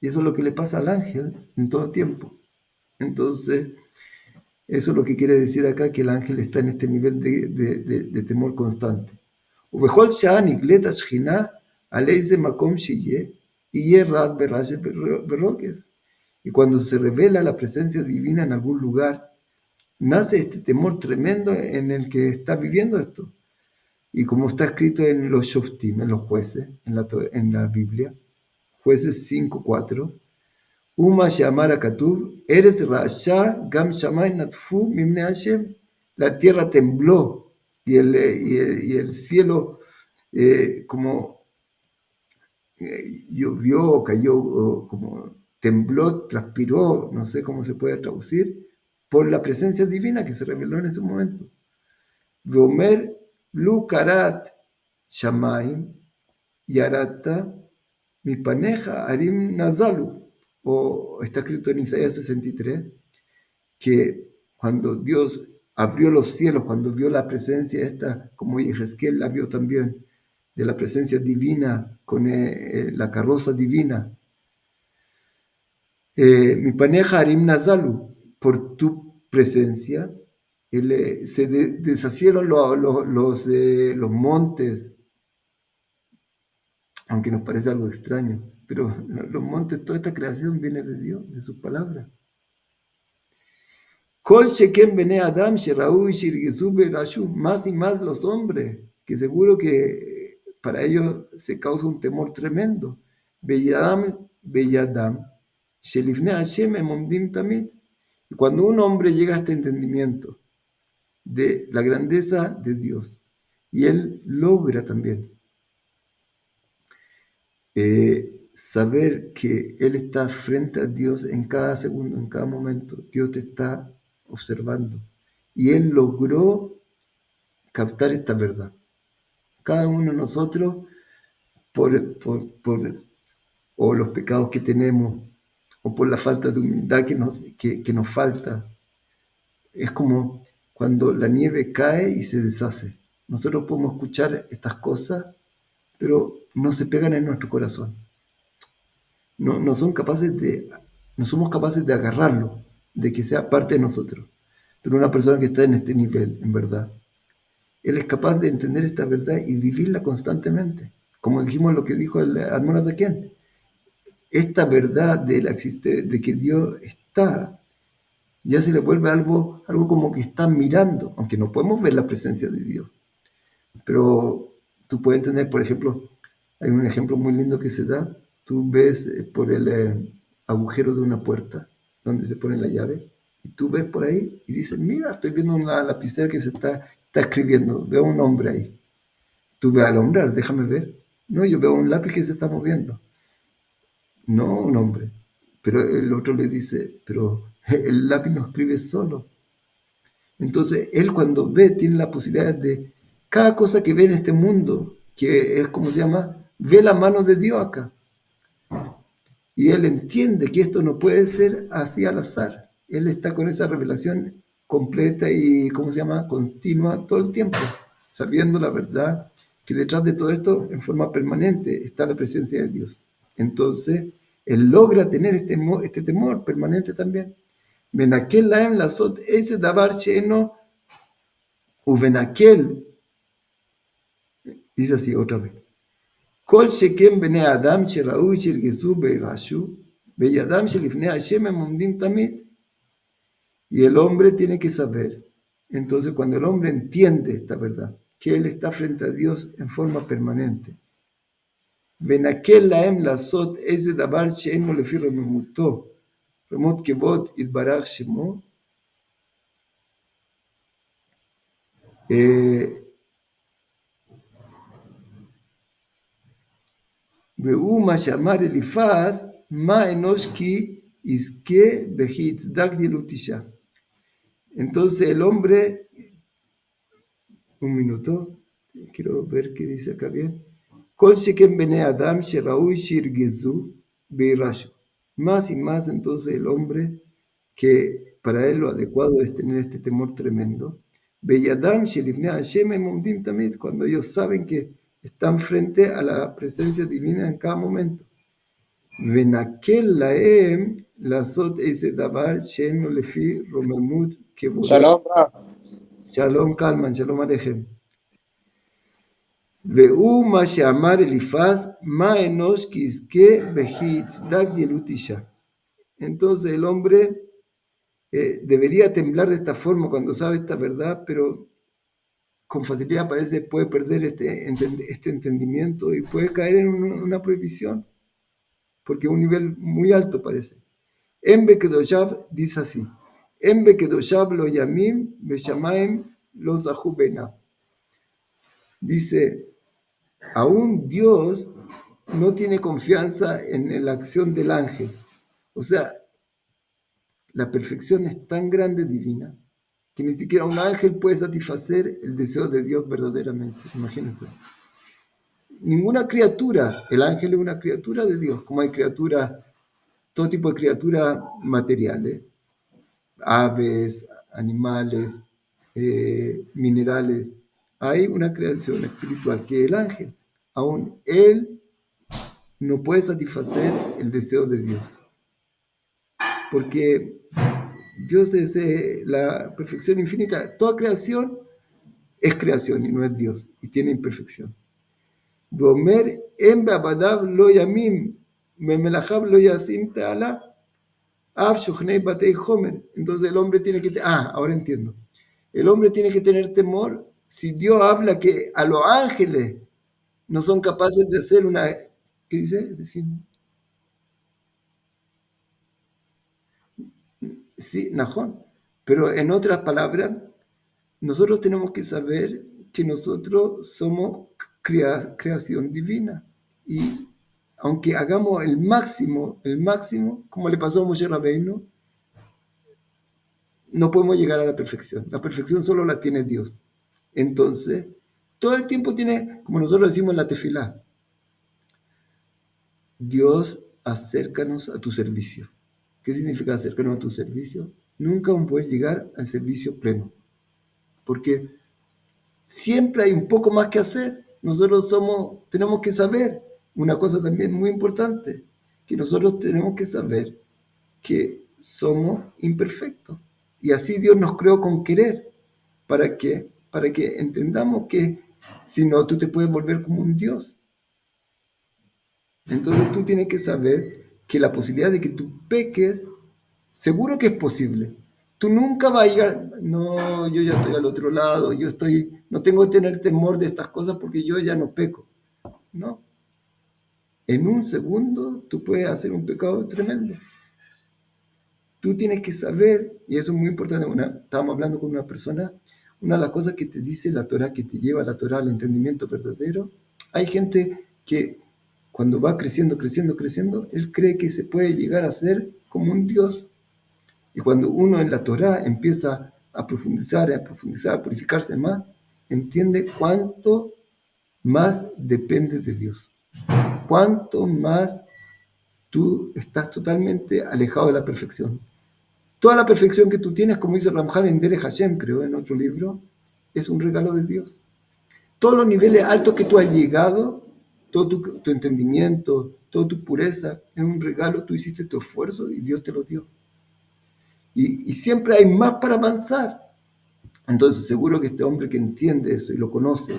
S1: Y eso es lo que le pasa al ángel en todo tiempo. Entonces, eso es lo que quiere decir acá, que el ángel está en este nivel de temor constante. ובכל שעה נגלית השכינה על איזה מקום שיהיה, יהיה רעד ברעש ברוגז. Y cuando se revela la presencia divina en algún lugar, nace este temor tremendo en el que está viviendo esto. Y como está escrito en los Shoftim, en los jueces, en la Biblia, jueces 5:4, Uma Shamara Katuv, Eres Rasha, Gam Shamay Natfu, Mimne Hashem, la tierra tembló y el cielo como llovió, cayó, como tembló, transpiró, no sé cómo se puede traducir, por la presencia divina que se reveló en ese momento. Vomer Lu Karat Shamaim Yarata Mi Paneja Arim Nazalu, o está escrito en Isaías 63, que cuando Dios abrió los cielos, cuando vio la presencia esta, como Yehezkel la vio también, de la presencia divina con la carroza divina. Mi paneja Arim Nazalu, por tu presencia, se deshacieron los montes, aunque nos parece algo extraño, pero los montes, toda esta creación viene de Dios, de sus palabras. Kol Sheken Bene Adam Sheraú y Shirgizu Berashu, más y más los hombres, que seguro que para ellos se causa un temor tremendo. Beyadam, Shelifne Hashem Emomdim Tamid. Y cuando un hombre llega a este entendimiento de la grandeza de Dios, y él logra también saber que él está frente a Dios en cada segundo, en cada momento, Dios te está observando. Y él logró captar esta verdad. Cada uno de nosotros, o los pecados que tenemos, o por la falta de humildad que nos falta, es como cuando la nieve cae y se deshace. Nosotros podemos escuchar estas cosas, pero no se pegan en nuestro corazón. No somos capaces de agarrarlo, de que sea parte de nosotros. Pero una persona que está en este nivel, en verdad, él es capaz de entender esta verdad y vivirla constantemente. Como dijimos lo que dijo el Admon Azakian, esta verdad de que Dios está, ya se le vuelve algo como que está mirando, aunque no podemos ver la presencia de Dios. Pero tú puedes entender, por ejemplo, hay un ejemplo muy lindo que se da. Tú ves por el agujero de una puerta donde se pone la llave y tú ves por ahí y dices, mira, estoy viendo una lapicera que está escribiendo, veo un hombre ahí. Tú ves al hombre, déjame ver. No, yo veo un lápiz que se está moviendo. No un hombre. Pero el otro le dice, pero el lápiz no escribe solo. Entonces, él cuando ve, tiene la posibilidad de, cada cosa que ve en este mundo, que es como se llama, ve la mano de Dios acá. Y él entiende que esto no puede ser así al azar. Él está con esa revelación completa y, ¿cómo se llama?, continua todo el tiempo, sabiendo la verdad que detrás de todo esto, en forma permanente, está la presencia de Dios. Entonces, él logra tener este temor permanente también. Benaquel laem lasot ese davar she'eno ubenaquel, dice así otra vez. Kol sheken bene adam sheraui shirgezu beirashu beyadam shelifnei Hashem emomdim tamid. Y el hombre tiene que saber. Entonces, cuando el hombre entiende esta verdad, que él está frente a Dios en forma permanente, benaquel laem lasot ese davar she'eno lefi rememuto remot kevod itbarach shemo. והוא מה שאמר אליפז, מה אנוש כי יזכה וכי יצדק דילות אישה. Entonces el hombre, un minuto, quiero ver qué dice acá bien. כל שכן בני אדם שראוי שירגזו וירשו. Más y más entonces el hombre, que para él lo adecuado es tener este temor tremendo. Beyadam shelifnei Hashem em omdim tamid, cuando ellos saben que están frente a la presencia divina en cada momento. Venakel laem lasot ese davar she'eno lefi romemut kevod.
S3: Shalom, Rab.
S1: Shalom Kalman, shalom Alechem. והוא מה שאמר אליפז, מה אנוש כי יזכה וכי יצדק דילות אישה. Entonces el hombre debería temblar de esta forma cuando sabe esta verdad, pero con facilidad parece puede perder este entendimiento y puede caer en una prohibición, porque es un nivel muy alto parece. En Bekedoshav dice así, En Bekedoshav lo yamim beshamayim lo zahu bena. Dice, aún Dios no tiene confianza en la acción del ángel. O sea, la perfección es tan grande divina que ni siquiera un ángel puede satisfacer el deseo de Dios verdaderamente. Imagínense. Ninguna criatura, el ángel es una criatura de Dios, como hay criaturas, todo tipo de criaturas materiales, aves, animales, minerales. Hay una creación espiritual que es el ángel. Aún él no puede satisfacer el deseo de Dios. Porque Dios es la perfección infinita. Toda creación es creación y no es Dios. Y tiene imperfección. Gomer en be'abadav lo yamim, memelachav lo yasim ta'ala, av shochnei batei homer. Entonces el hombre tiene que... ahora entiendo. El hombre tiene que tener temor si Dios habla que a los ángeles no son capaces de hacer una... ¿Qué dice? Decir... Sí, Najón. Pero en otras palabras, nosotros tenemos que saber que nosotros somos creación divina. Y aunque hagamos el máximo, como le pasó a Moshe Rabbeinu, no podemos llegar a la perfección. La perfección solo la tiene Dios. Entonces, todo el tiempo tiene, como nosotros decimos en la tefilá, Dios, acércanos a tu servicio. ¿Qué significa acércanos a tu servicio? Nunca vamos a poder llegar al servicio pleno. Porque Siempre hay un poco más que hacer. Nosotros tenemos que saber una cosa también muy importante, que nosotros tenemos que saber que somos imperfectos. Y así Dios nos creó con querer, para que entendamos que si no, tú te puedes volver como un Dios. Entonces tú tienes que saber que la posibilidad de que tú peques, seguro que es posible. Tú nunca vas a llegar, no, yo ya estoy al otro lado, no tengo que tener temor de estas cosas porque yo ya no peco. No. En un segundo tú puedes hacer un pecado tremendo. Tú tienes que saber, y eso es muy importante, estábamos hablando con una persona, una de las cosas que te dice la Torah, que te lleva la Torah al entendimiento verdadero, hay gente que cuando va creciendo, creciendo, creciendo, él cree que se puede llegar a ser como un Dios. Y cuando uno en la Torah empieza a profundizar, a purificarse más, entiende cuánto más dependes de Dios. Cuánto más tú estás totalmente alejado de la perfección. Toda la perfección que tú tienes, como dice Ramjal en Derech Hashem, creo, en otro libro, es un regalo de Dios. Todos los niveles altos que tú has llegado, todo tu entendimiento, toda tu pureza, es un regalo, tú hiciste tu esfuerzo y Dios te lo dio. Y siempre hay más para avanzar. Entonces seguro que este hombre que entiende eso y lo conoce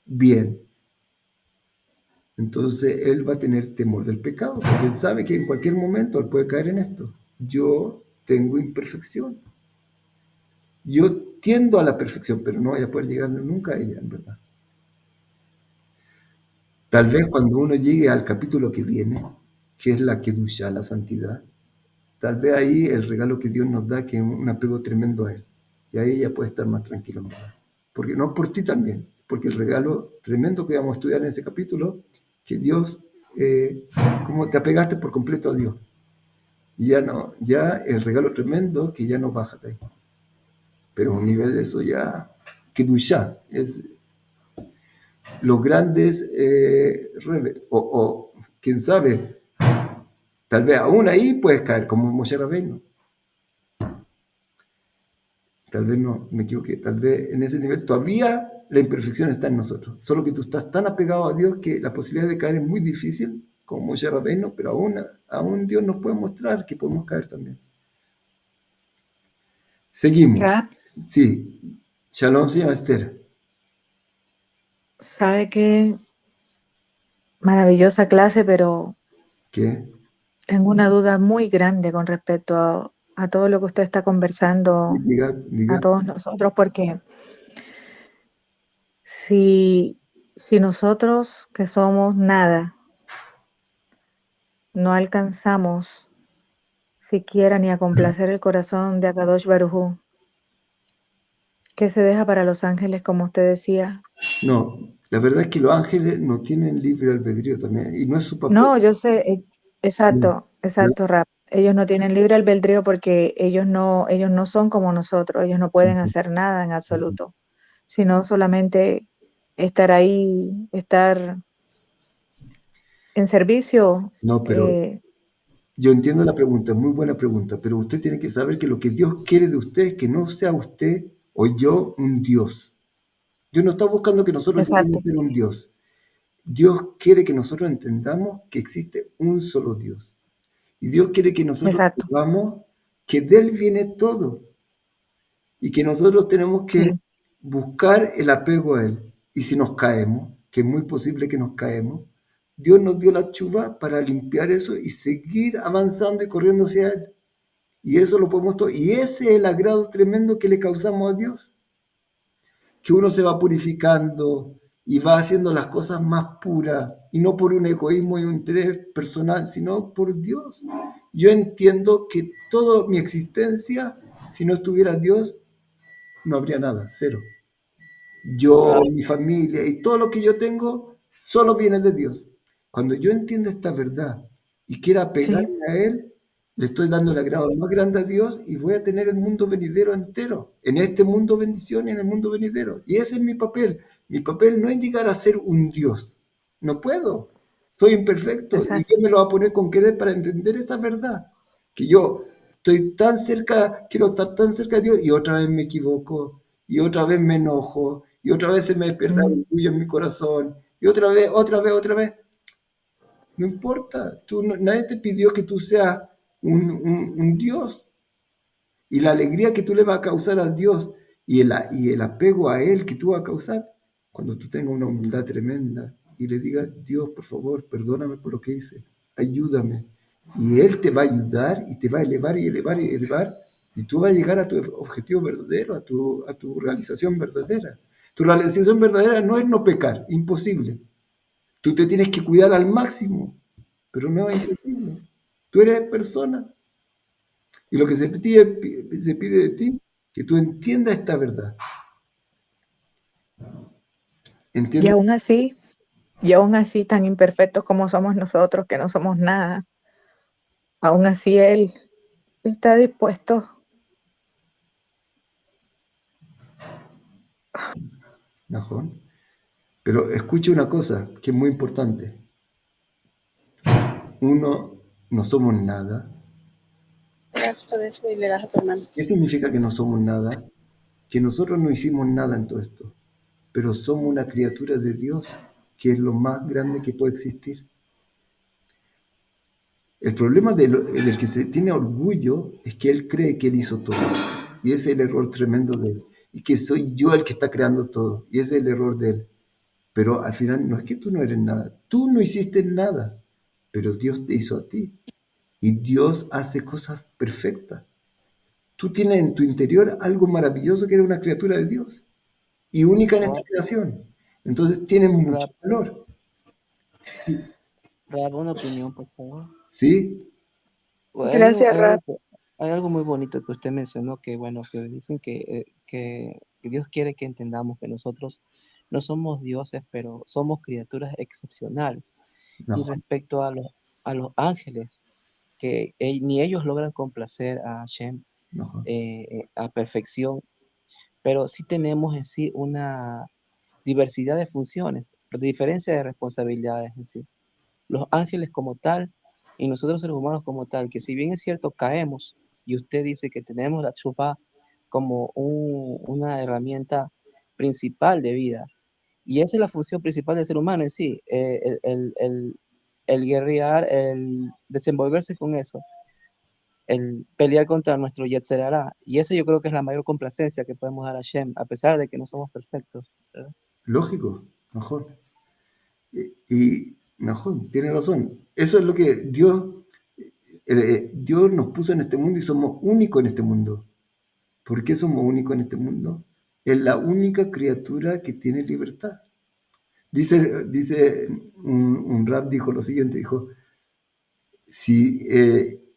S1: bien, entonces él va a tener temor del pecado, porque él sabe que en cualquier momento él puede caer en esto. Yo tengo imperfección. Yo tiendo a la perfección, pero no voy a poder llegar nunca a ella, en verdad. Tal vez cuando uno llegue al capítulo que viene, que es la Kedusha, la santidad, tal vez ahí el regalo que Dios nos da, que es un apego tremendo a Él. Y ahí ya puede estar más tranquilo, en verdad. Porque no por ti también, porque el regalo tremendo que vamos a estudiar en ese capítulo, que Dios, como te apegaste por completo a Dios. Y ya el regalo tremendo que ya no baja de ahí. Pero a un nivel de eso ya, Kedusha, es los grandes rebeldes, o quién sabe, tal vez aún ahí puedes caer como Moshe Rabbeinu. Tal vez no, me equivoqué, tal vez en ese nivel todavía la imperfección está en nosotros, solo que tú estás tan apegado a Dios que la posibilidad de caer es muy difícil, como Moshe Rabbeinu, pero aún Dios nos puede mostrar que podemos caer también. Seguimos.
S4: Rap,
S1: Sí. Shalom, señora Esther.
S4: sabe que maravillosa clase, pero
S1: ¿Qué?
S4: tengo una duda muy grande con respecto a todo lo que usted está conversando
S1: Diga.
S4: a todos nosotros, porque si nosotros que somos nada, no alcanzamos siquiera ni a complacer el corazón de Akadosh Baruj Hu, ¿qué se deja para los ángeles, como usted decía?
S1: No, la verdad es que los ángeles no tienen libre albedrío también, y no es su papel.
S4: No, yo sé, exacto, Rap. Ellos no tienen libre albedrío porque ellos no son como nosotros, ellos no pueden hacer nada en absoluto, sino solamente estar ahí, estar en servicio.
S1: No, pero yo entiendo la pregunta, es muy buena pregunta, pero usted tiene que saber que lo que Dios quiere de usted es que no sea usted o yo un Dios. Dios no está buscando que nosotros lleguemos
S4: Exacto,
S1: a ser un Dios. Dios quiere que nosotros entendamos que existe un solo Dios. Y Dios quiere que nosotros
S4: exacto,
S1: sepamos que de Él viene todo. Y que nosotros tenemos que
S4: sí,
S1: buscar el apego a Él. Y si nos caemos, que es muy posible que nos caemos, Dios nos dio la chuva para limpiar eso y seguir avanzando y corriendo hacia Él. Y eso lo podemos todo. Y ese es el agrado tremendo que le causamos a Dios. Que uno se va purificando y va haciendo las cosas más puras. Y no por un egoísmo y un interés personal, sino por Dios. Yo entiendo que toda mi existencia, si no estuviera Dios, no habría nada, cero. Yo, mi familia y todo lo que yo tengo, solo viene de Dios. Cuando yo entiendo esta verdad y quiera
S4: sí,
S1: apegarme a Él, le estoy dando el agrado más grande a Dios y voy a tener el mundo venidero entero. En este mundo bendición y en el mundo venidero. Y ese es mi papel. Mi papel no es llegar a ser un Dios. No puedo. Soy imperfecto y
S4: exacto,
S1: Dios me lo va a poner con querer para entender esa verdad. Que yo estoy tan cerca, quiero estar tan cerca de Dios y otra vez me equivoco y otra vez me enojo y otra vez se me despierta el orgullo en mi corazón, y otra vez, otra vez, otra vez. No importa, nadie te pidió que tú seas un Dios. Y la alegría que tú le vas a causar a Dios y el apego a Él que tú vas a causar, cuando tú tengas una humildad tremenda y le digas, Dios, por favor, perdóname por lo que hice, ayúdame. Y Él te va a ayudar y te va a elevar y elevar y elevar, y tú vas a llegar a tu objetivo verdadero, a tu realización verdadera. Tu realización verdadera no es no pecar, imposible. Tú te tienes que cuidar al máximo, pero no es imposible. Tú eres persona. Y lo que se pide de ti, que tú entiendas esta verdad.
S4: Y
S1: ¿Entiendes?
S4: aún así, tan imperfectos como somos nosotros, que no somos nada, aún así Él está dispuesto.
S1: Mejor. Pero escuche una cosa que es muy importante. Uno, no somos nada. ¿Qué significa que no somos nada? Que nosotros no hicimos nada en todo esto, pero somos una criatura de Dios, que es lo más grande que puede existir. El problema del que se tiene orgullo es que él cree que él hizo todo. Y ese es el error tremendo de él. Y que soy yo el que está creando todo. Y ese es el error de él. Pero al final no es que tú no eres nada. Tú no hiciste nada. Pero Dios te hizo a ti. Y Dios hace cosas perfectas. Tú tienes en tu interior algo maravilloso que eres una criatura de Dios. Y única en esta creación. Entonces tiene mucho valor.
S5: Rab, una opinión, por favor.
S1: ¿Sí?
S5: Bueno,
S4: Gracias, Rab.
S5: hay algo muy bonito que usted mencionó, que bueno, que dicen que Dios quiere que entendamos que nosotros no somos dioses, pero somos criaturas excepcionales.
S1: No,
S5: Y respecto a los ángeles, que ni ellos logran complacer a Hashem
S1: no.
S5: a perfección, pero sí tenemos en sí una diversidad de funciones, diferencia de responsabilidades en sí. Los ángeles como tal y nosotros seres humanos como tal, que si bien es cierto caemos y usted dice que tenemos la chupa como una herramienta principal de vida, y esa es la función principal del ser humano en sí, el guerrear, el desenvolverse con eso, el pelear contra nuestro Yetzer Hará, y eso yo creo que es la mayor complacencia que podemos dar a Shem, a pesar de que no somos perfectos, ¿verdad?
S1: Lógico, mejor. Y mejor, tiene razón. Eso es lo que Dios nos puso en este mundo y somos únicos en este mundo. ¿Por qué somos únicos en este mundo? Es la única criatura que tiene libertad. Dice un rab dijo lo siguiente, dijo, si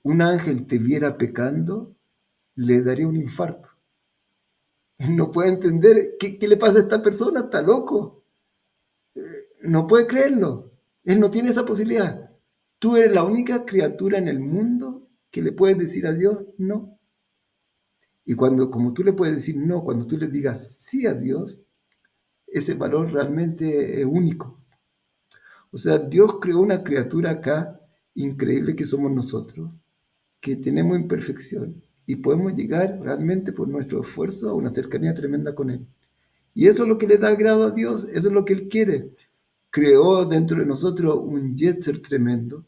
S1: un ángel te viera pecando, le daría un infarto. Él no puede entender qué le pasa a esta persona, está loco. No puede creerlo. Él no tiene esa posibilidad. Tú eres la única criatura en el mundo que le puedes decir a Dios no. Y como tú le puedes decir no, cuando tú le digas sí a Dios, ese valor realmente es único. O sea, Dios creó una criatura acá increíble que somos nosotros, que tenemos imperfección y podemos llegar realmente por nuestro esfuerzo a una cercanía tremenda con Él. Y eso es lo que le da agrado a Dios, eso es lo que Él quiere. Creó dentro de nosotros un yetzer tremendo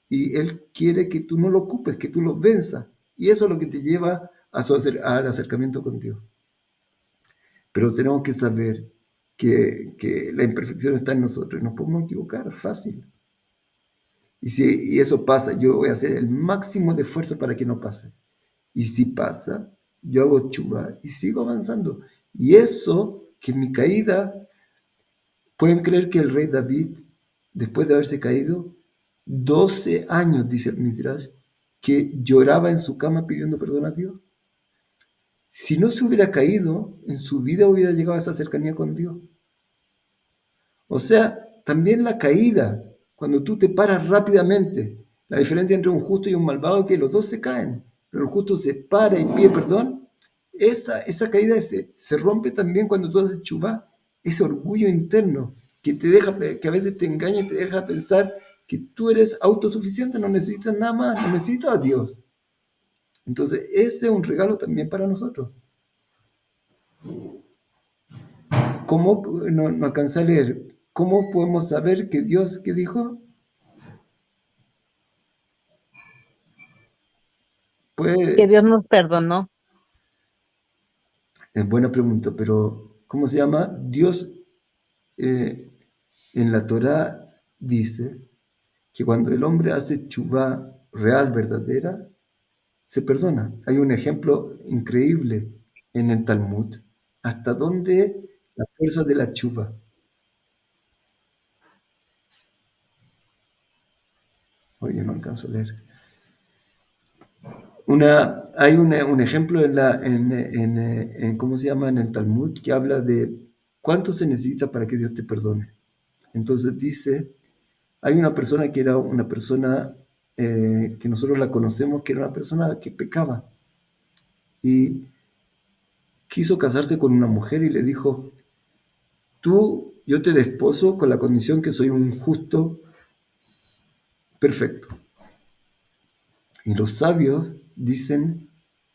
S1: y Él quiere que tú no lo ocupes, que tú lo venzas. Y eso es lo que te lleva al acercamiento con Dios. Pero tenemos que saber que la imperfección está en nosotros y nos podemos equivocar fácil. Y eso pasa, yo voy a hacer el máximo de esfuerzo para que no pase. Y si pasa, yo hago chuva y sigo avanzando. Y eso, que en mi caída, pueden creer que el rey David, después de haberse caído, 12 años, dice el Midrash, que lloraba en su cama pidiendo perdón a Dios. Si no se hubiera caído, en su vida hubiera llegado a esa cercanía con Dios. O sea, también la caída, cuando tú te paras rápidamente, la diferencia entre un justo y un malvado es que los dos se caen, pero el justo se para y pide perdón. Esa caída se rompe también cuando tú haces chubá, ese orgullo interno que te deja, que a veces te engaña y te deja pensar que tú eres autosuficiente, no necesitas nada más, no necesitas a Dios. Entonces, ese es un regalo también para nosotros. ¿Cómo? No alcancé a leer. ¿Cómo podemos saber que Dios, qué dijo?
S6: Que Dios nos perdonó.
S1: Es buena pregunta, pero ¿cómo se llama? Dios en la Torá dice que cuando el hombre hace tshuvá real, verdadera, se perdona. Hay un ejemplo increíble en el Talmud. ¿Hasta dónde la fuerza de la tshuvá? Oye, no alcanzo a leer. Hay un ejemplo ¿cómo se llama? En el Talmud que habla de cuánto se necesita para que Dios te perdone. Entonces dice, hay una persona que era una persona que nosotros la conocemos, que era una persona que pecaba y quiso casarse con una mujer y le dijo, yo te desposo con la condición que soy un justo perfecto. Y los sabios dicen,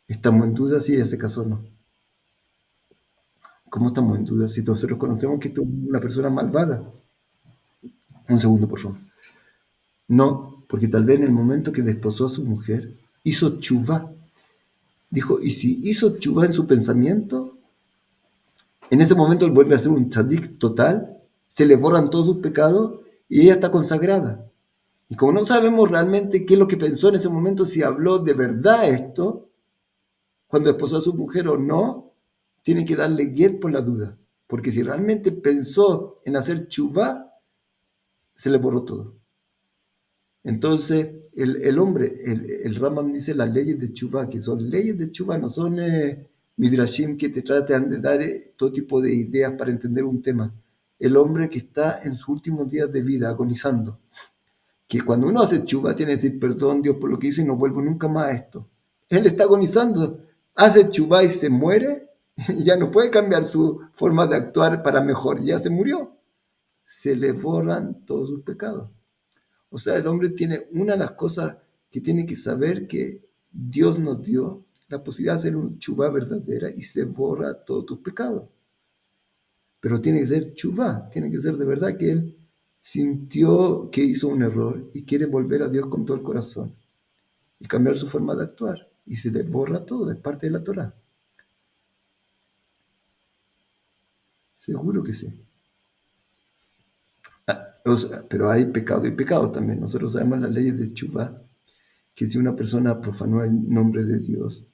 S1: estamos en duda si ella se casó o no. ¿Cómo estamos en duda si nosotros conocemos que esto es una persona malvada? Un segundo, por favor. No, porque tal vez en el momento que desposó a su mujer, hizo tshuvá. Dijo, y si hizo tshuvá en su pensamiento, en ese momento él vuelve a ser un tzadik total, se le borran todos sus pecados y ella está consagrada. Y como no sabemos realmente qué es lo que pensó en ese momento, si habló de verdad esto, cuando desposó a su mujer o no, tiene que darle get por la duda. Porque si realmente pensó en hacer tshuvá, se le borró todo. Entonces, el hombre, el Rambam dice las leyes de tshuvá, que son leyes de tshuvá, no son midrashim que te tratan de dar todo tipo de ideas para entender un tema. El hombre que está en sus últimos días de vida, agonizando, que cuando uno hace tshuvá tiene que decir perdón Dios por lo que hizo y no vuelvo nunca más a esto. Él está agonizando, hace tshuvá y se muere, y ya no puede cambiar su forma de actuar para mejor, ya se murió. Se le borran todos sus pecados. O sea, el hombre tiene una de las cosas que tiene que saber que Dios nos dio la posibilidad de hacer un tshuvá verdadera y se borra todos tus pecados. Pero tiene que ser tshuvá, tiene que ser de verdad que él sintió que hizo un error y quiere volver a Dios con todo el corazón y cambiar su forma de actuar. Y se le borra todo, es parte de la Torá. Seguro que sí. O sea, pero hay pecado y pecados también. Nosotros sabemos las leyes de tshuvá, que si una persona profanó el nombre de Dios,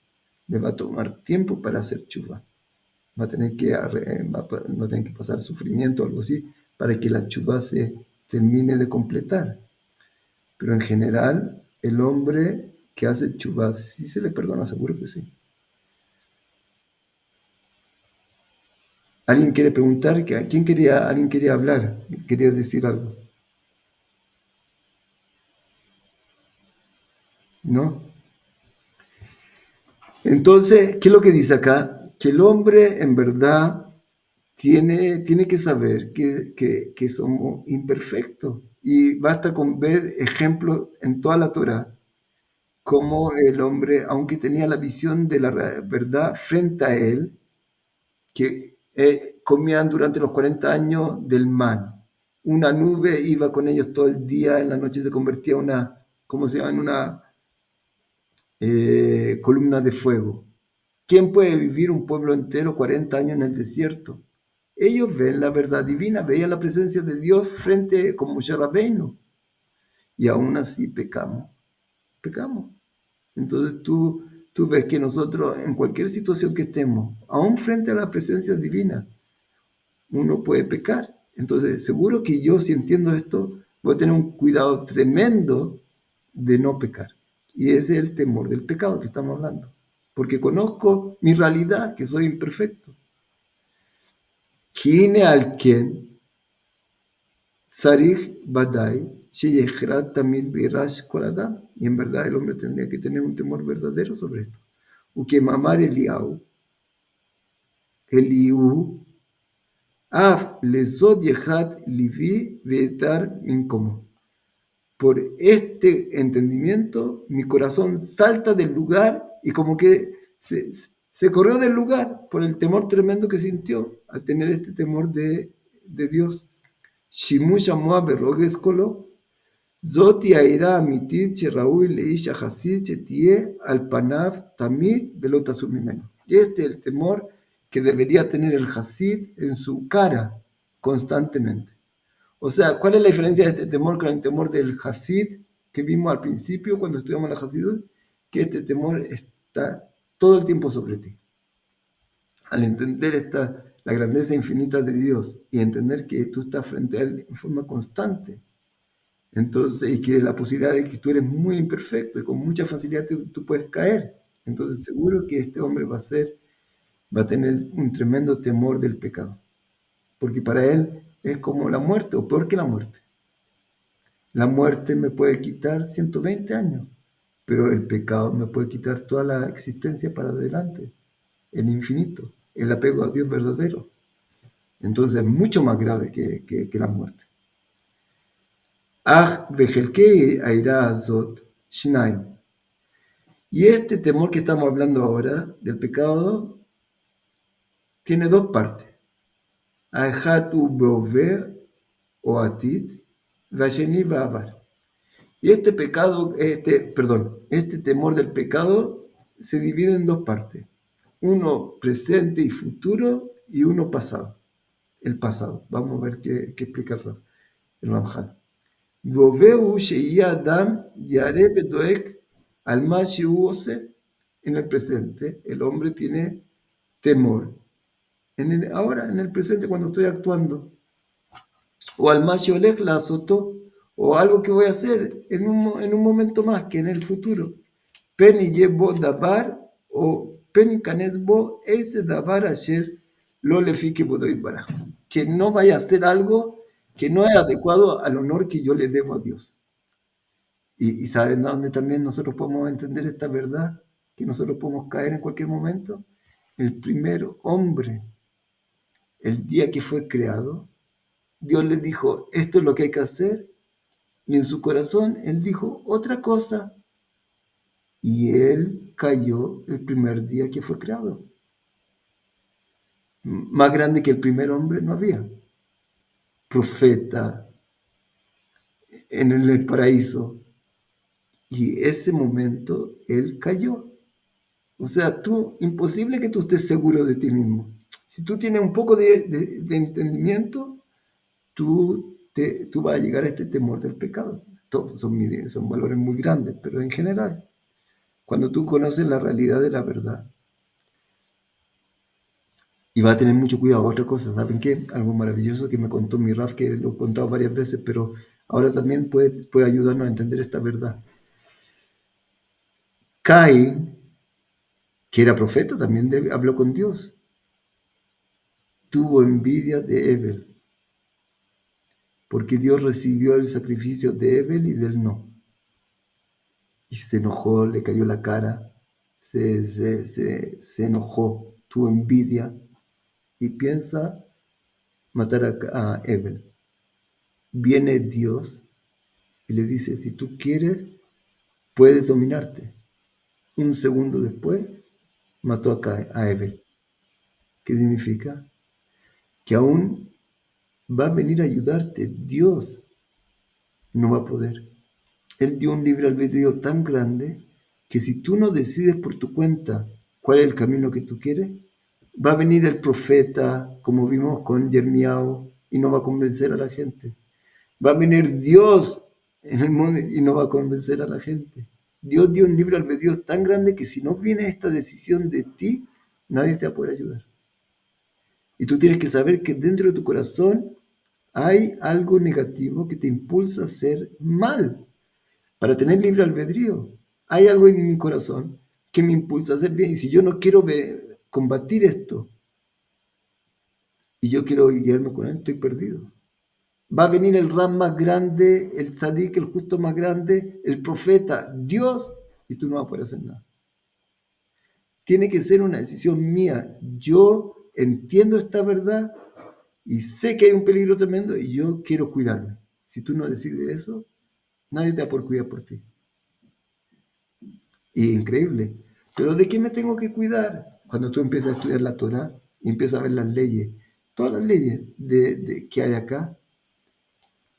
S1: le va a tomar tiempo para hacer tshuvá. Va a tener que pasar sufrimiento o algo así para que la tshuvá se termine de completar. Pero en general, el hombre que hace tshuvá, sí se le perdona, seguro que sí. ¿Alguien quiere preguntar? ¿Alguien quería hablar? ¿Quería decir algo? ¿No? Entonces, ¿qué es lo que dice acá? Que el hombre en verdad tiene que saber que somos imperfectos. Y basta con ver ejemplos en toda la Torá, cómo el hombre, aunque tenía la visión de la verdad frente a él, que comían durante los 40 años del man. Una nube iba con ellos todo el día, en la noche se convertía en una, ¿cómo se llama? En una columna de fuego. ¿Quién puede vivir un pueblo entero 40 años en el desierto? Ellos ven la verdad divina, veían la presencia de Dios frente como Moshe Rabbeinu. Y aún así pecamos. Entonces tú ves que nosotros, en cualquier situación que estemos, aún frente a la presencia divina, uno puede pecar. Entonces, seguro que yo, si entiendo esto, voy a tener un cuidado tremendo de no pecar. Y ese es el temor del pecado que estamos hablando. Porque conozco mi realidad, que soy imperfecto. Kine al quien sarich badai sheyechrat tamid birash kol adam. Y en verdad el hombre tendría que tener un temor verdadero sobre esto. Uke mamar Eliú, af lezod yechat livi vetar minkomo. Por este entendimiento, mi corazón salta del lugar y como que Se corrió del lugar por el temor tremendo que sintió al tener este temor de Dios. Shimu Shamoa Berrogues Colo, Zoti Aira Amitit Cheraui Leisha Hasid Chetie al Panav Tamid Velota Sumimeno. Y este es el temor que debería tener el Hasid en su cara constantemente. O sea, ¿cuál es la diferencia de este temor con el temor del Hasid que vimos al principio cuando estudiamos la Hasidut? Que este temor está todo el tiempo sobre ti. Al entender la grandeza infinita de Dios y entender que tú estás frente a Él en forma constante, entonces, y que la posibilidad de que tú eres muy imperfecto y con mucha facilidad tú puedes caer, entonces seguro que este hombre va a tener un tremendo temor del pecado, porque para él es como la muerte o peor que la muerte. La muerte me puede quitar 120 años, pero el pecado me puede quitar toda la existencia para adelante, el infinito, el apego a Dios verdadero. Entonces es mucho más grave que la muerte. Y este temor que estamos hablando ahora, del pecado, tiene dos partes. O atit, y este temor del pecado se divide en dos partes. Uno presente y futuro y uno pasado. El pasado. Vamos a ver qué explica el Ramjal. En el presente, el hombre tiene temor. Ahora, en el presente, cuando estoy actuando. O al Mashiolech la azotó, o algo que voy a hacer en un momento más, que en el futuro. Peni yebo dabar, o peni kanesbo, ese dabar asher lo le fique bodoid bara. Que no vaya a hacer algo que no es adecuado al honor que yo le debo a Dios. Y ¿saben dónde también nosotros podemos entender esta verdad? Que nosotros podemos caer en cualquier momento. El primer hombre, el día que fue creado, Dios le dijo, esto es lo que hay que hacer, y en su corazón él dijo otra cosa, y él cayó el primer día que fue creado. Más grande que el primer hombre no había. Profeta en el paraíso. Y ese momento él cayó. O sea, imposible que tú estés seguro de ti mismo. Si tú tienes un poco de entendimiento, tú vas a llegar a este temor del pecado. Todos son valores muy grandes, pero en general, cuando tú conoces la realidad de la verdad, y vas a tener mucho cuidado. Otra cosa, ¿saben qué? Algo maravilloso que me contó mi Raf, que lo he contado varias veces, pero ahora también puede ayudarnos a entender esta verdad. Caín, que era profeta, también habló con Dios. Tuvo envidia de Abel, porque Dios recibió el sacrificio de Abel y del no. Y se enojó, le cayó la cara, se enojó, tuvo envidia y piensa matar a Abel. Viene Dios y le dice, si tú quieres, puedes dominarte. Un segundo después, mató a Abel. ¿Qué significa? Que aún va a venir a ayudarte. Dios no va a poder. Él dio un libre albedrío tan grande que si tú no decides por tu cuenta cuál es el camino que tú quieres, va a venir el profeta, como vimos con Yirmiyahu, y no va a convencer a la gente. Va a venir Dios en el mundo y no va a convencer a la gente. Dios dio un libre albedrío tan grande que si no viene esta decisión de ti, nadie te va a poder ayudar. Y tú tienes que saber que dentro de tu corazón hay algo negativo que te impulsa a hacer mal para tener libre albedrío. Hay algo en mi corazón que me impulsa a hacer bien. Y si yo no quiero combatir esto y yo quiero guiarme con él, estoy perdido. Va a venir el Ram más grande, el Tzadik, el justo más grande, el profeta, Dios, y tú no vas a poder hacer nada. Tiene que ser una decisión mía. Yo entiendo esta verdad y sé que hay un peligro tremendo y yo quiero cuidarme. Si tú no decides eso, nadie te va a poder cuidar por ti. Y increíble. ¿Pero de qué me tengo que cuidar? cuando tú empiezas a estudiar la Torah y empiezas a ver las leyes, todas las leyes que hay acá,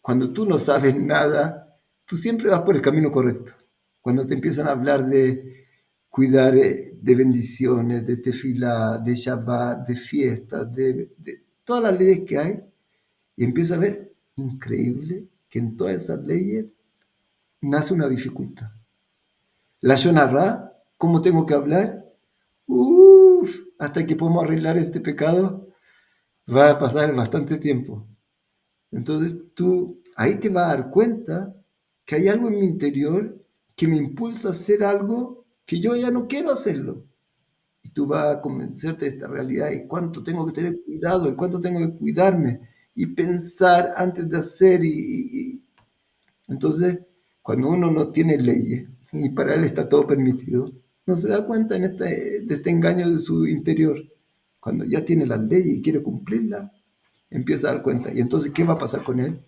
S1: cuando tú no sabes nada, tú siempre vas por el camino correcto. Cuando te empiezan a hablar de cuidar de bendiciones, de tefilá, de Shabbat, de fiestas, de todas las leyes que hay, y empiezas a ver, increíble, que en todas esas leyes nace una dificultad. La Shonará, ¿cómo tengo que hablar? Hasta que podamos arreglar este pecado, va a pasar bastante tiempo. Entonces tú ahí te vas a dar cuenta que hay algo en mi interior que me impulsa a hacer algo que yo ya no quiero hacerlo. Y tú vas a convencerte de esta realidad y cuánto tengo que tener cuidado y cuánto tengo que cuidarme y pensar antes de hacer. Entonces, cuando uno no tiene leyes y para él está todo permitido, no se da cuenta de este engaño de su interior. Cuando ya tiene las leyes y quiere cumplirlas, empieza a dar cuenta. Y entonces, ¿qué va a pasar con él?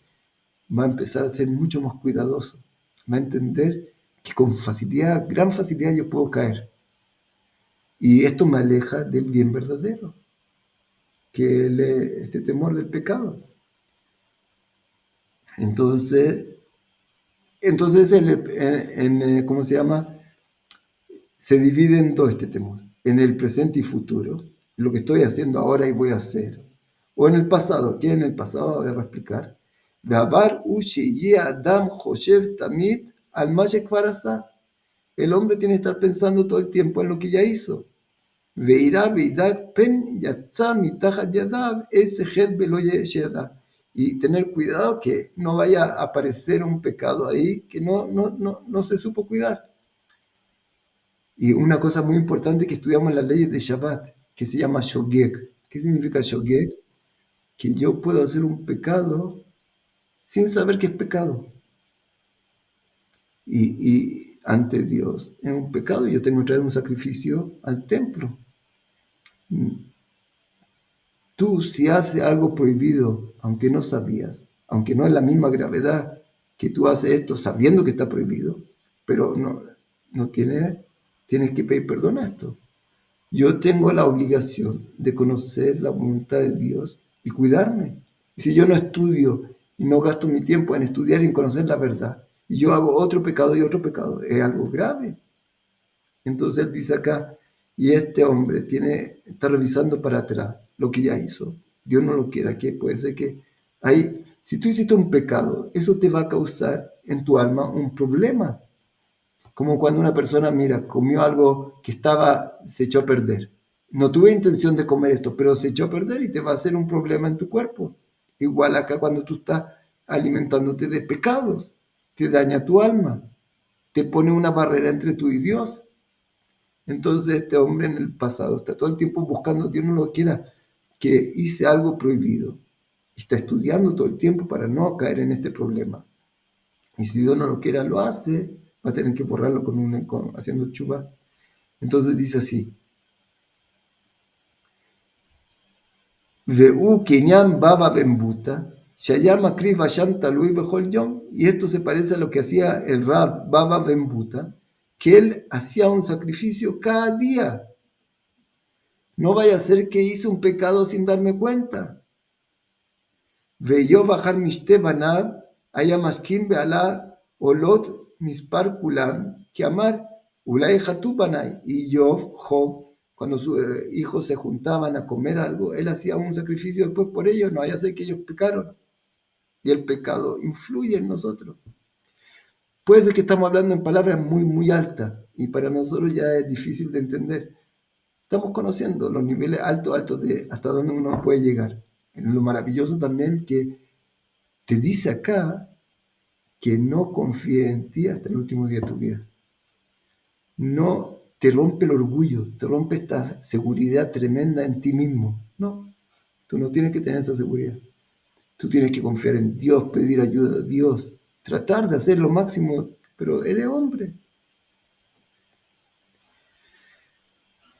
S1: Va a empezar a ser mucho más cuidadoso. Va a entender que con facilidad, gran facilidad, yo puedo caer. Y esto me aleja del bien verdadero, que es este temor del pecado. Entonces ¿cómo se llama? Se divide en dos este temor, en el presente y futuro, lo que estoy haciendo ahora y voy a hacer, o en el pasado. ¿Qué en el pasado? Ahora va a explicar. El hombre tiene que estar pensando todo el tiempo en lo que ya hizo. Y tener cuidado que no vaya a aparecer un pecado ahí que no se supo cuidar. Y una cosa muy importante que estudiamos en las leyes de Shabbat, que se llama Shogeg. ¿Qué significa Shogeg? Que yo puedo hacer un pecado sin saber que es pecado. Y ante Dios es un pecado, yo tengo que traer un sacrificio al templo. Tú, si haces algo prohibido, aunque no sabías, aunque no es la misma gravedad que tú haces esto sabiendo que está prohibido, pero no tienes que pedir perdón a esto. Yo tengo la obligación de conocer la voluntad de Dios y cuidarme. Y si yo no estudio y no gasto mi tiempo en estudiar y en conocer la verdad, y yo hago otro pecado y otro pecado, es algo grave. Entonces él dice acá, y este hombre está revisando para atrás lo que ya hizo. Dios no lo quiera, que puede ser que si tú hiciste un pecado, eso te va a causar en tu alma un problema. Como cuando una persona, comió algo que se echó a perder. No tuve intención de comer esto, pero se echó a perder y te va a hacer un problema en tu cuerpo. Igual acá cuando tú estás alimentándote de pecados, te daña tu alma, te pone una barrera entre tú y Dios. Entonces este hombre en el pasado está todo el tiempo buscando, Dios no lo quiera, que hice algo prohibido. Y está estudiando todo el tiempo para no caer en este problema. Y si Dios no lo quiera, lo hace, va a tener que borrarlo haciendo tshuva. Entonces dice así. Ve'u kinyan baba bembuta, shayama kri vashan talui bechol yom. Y esto se parece a lo que hacía el Rab Baba Bembuta, que él hacía un sacrificio cada día. No vaya a ser que hice un pecado sin darme cuenta. Ve'yo bajar mishte banab, ayamaskim be'ala olot mispar kulam, kiamar ulay hatu banay. Y Job, cuando sus hijos se juntaban a comer algo, él hacía un sacrificio después por ellos, no vaya a ser que ellos pecaron. Y el pecado influye en nosotros. Puede ser que estamos hablando en palabras muy, muy altas, y para nosotros ya es difícil de entender. Estamos conociendo los niveles altos de hasta dónde uno puede llegar. Lo maravilloso también que te dice acá que no confíe en ti hasta el último día de tu vida. No te rompe el orgullo, te rompe esta seguridad tremenda en ti mismo. No, tú no tienes que tener esa seguridad. Tú tienes que confiar en Dios, pedir ayuda a Dios, tratar de hacer lo máximo, pero eres hombre.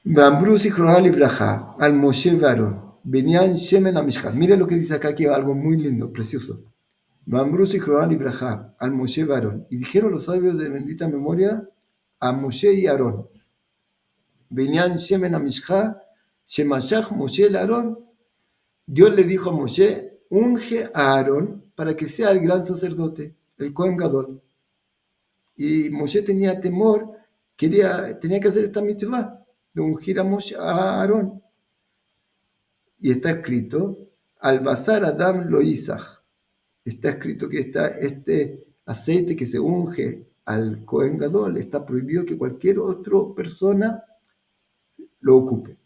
S1: Bambrus y Jorali Braja, al Moshe Varón, venían Shemen a Mishkan. Mira lo que dice acá, que es algo muy lindo, precioso. Bambrus y Jorali Braja, al Moshe Varón. Y dijeron los sabios de bendita memoria a Moshe y Aarón. Binyan Shemen Amishcha, Shemashach Moshe el Aarón. Dios le dijo a Moshe, unge a Aarón para que sea el gran sacerdote, el Kohen Gadol. Y Moshe tenía temor, tenía que hacer esta mitzvah de ungir a Aarón. Y está escrito, al basar Adam lo Isach. Está escrito que este aceite que se unge al Kohen Gadol está prohibido que cualquier otra persona lo ocupe.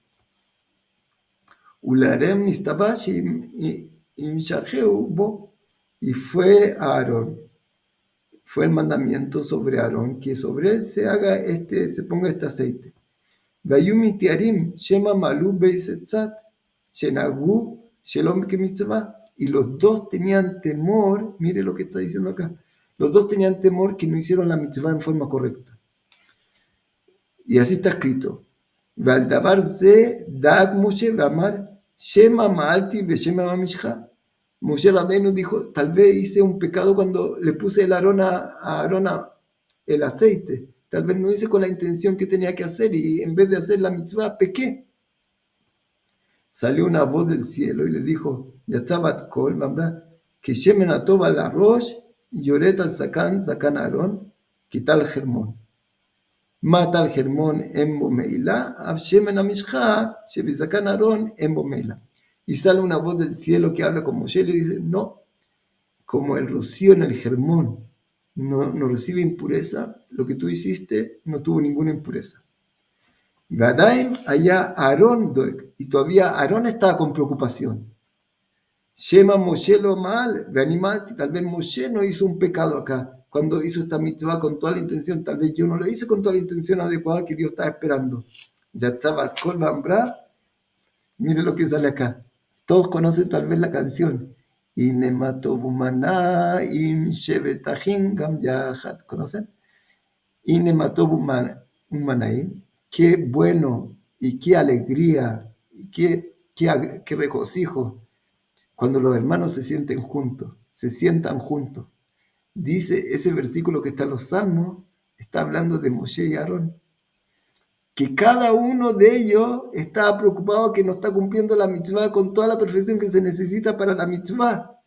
S1: Ularem nistabash imshacheu bo. Y fue a Aarón. Fue el mandamiento sobre Aarón que sobre él se ponga este aceite. Vayumi tiarim shema malu beisetzat shenagu shelom kemitzvah. Y los dos tenían temor, mire lo que está diciendo acá, los dos tenían temor que no hicieron la mitzvah en forma correcta. Y así está escrito. Valdavar ze dag Moshe v'amar shema ma'alti v'shema ma'mishcha. Moshe Rabbeinu dijo, tal vez hice un pecado cuando le puse el Aarón el aceite. Tal vez no hice con la intención que tenía que hacer y en vez de hacer la mitzvah, pequé. Salió una voz del cielo y le dijo, Yatzabat kol, que shemen atov al arrosh, yoret al sakan Aarón, quital germón. Mata al germón en bomeila, av shemen amishcha, shebizakan Aarón en bomeila. Y sale una voz del cielo que habla con Moshe y le dice, no, como el rocío en el germón no recibe impureza, lo que tú hiciste no tuvo ninguna impureza. Gadaim allá Aarón doek, y todavía Aarón estaba con preocupación. Shema Moshe lo mal, animal, tal vez Moshe no hizo un pecado acá, cuando hizo esta mitzvah con toda la intención, tal vez yo no lo hice con toda la intención adecuada que Dios estaba esperando. Yatzabat kol bambra, mire lo que sale acá. Todos conocen tal vez la canción. Inematobumana im shevetachim gam yachat. ¿Conocen? Inematobumanaim. Qué bueno y qué alegría y qué regocijo cuando los hermanos se sientan juntos. Dice ese versículo que está en los Salmos, está hablando de Moshe y Aarón. Que cada uno de ellos estaba preocupado que no está cumpliendo la mitzvah con toda la perfección que se necesita para la mitzvah.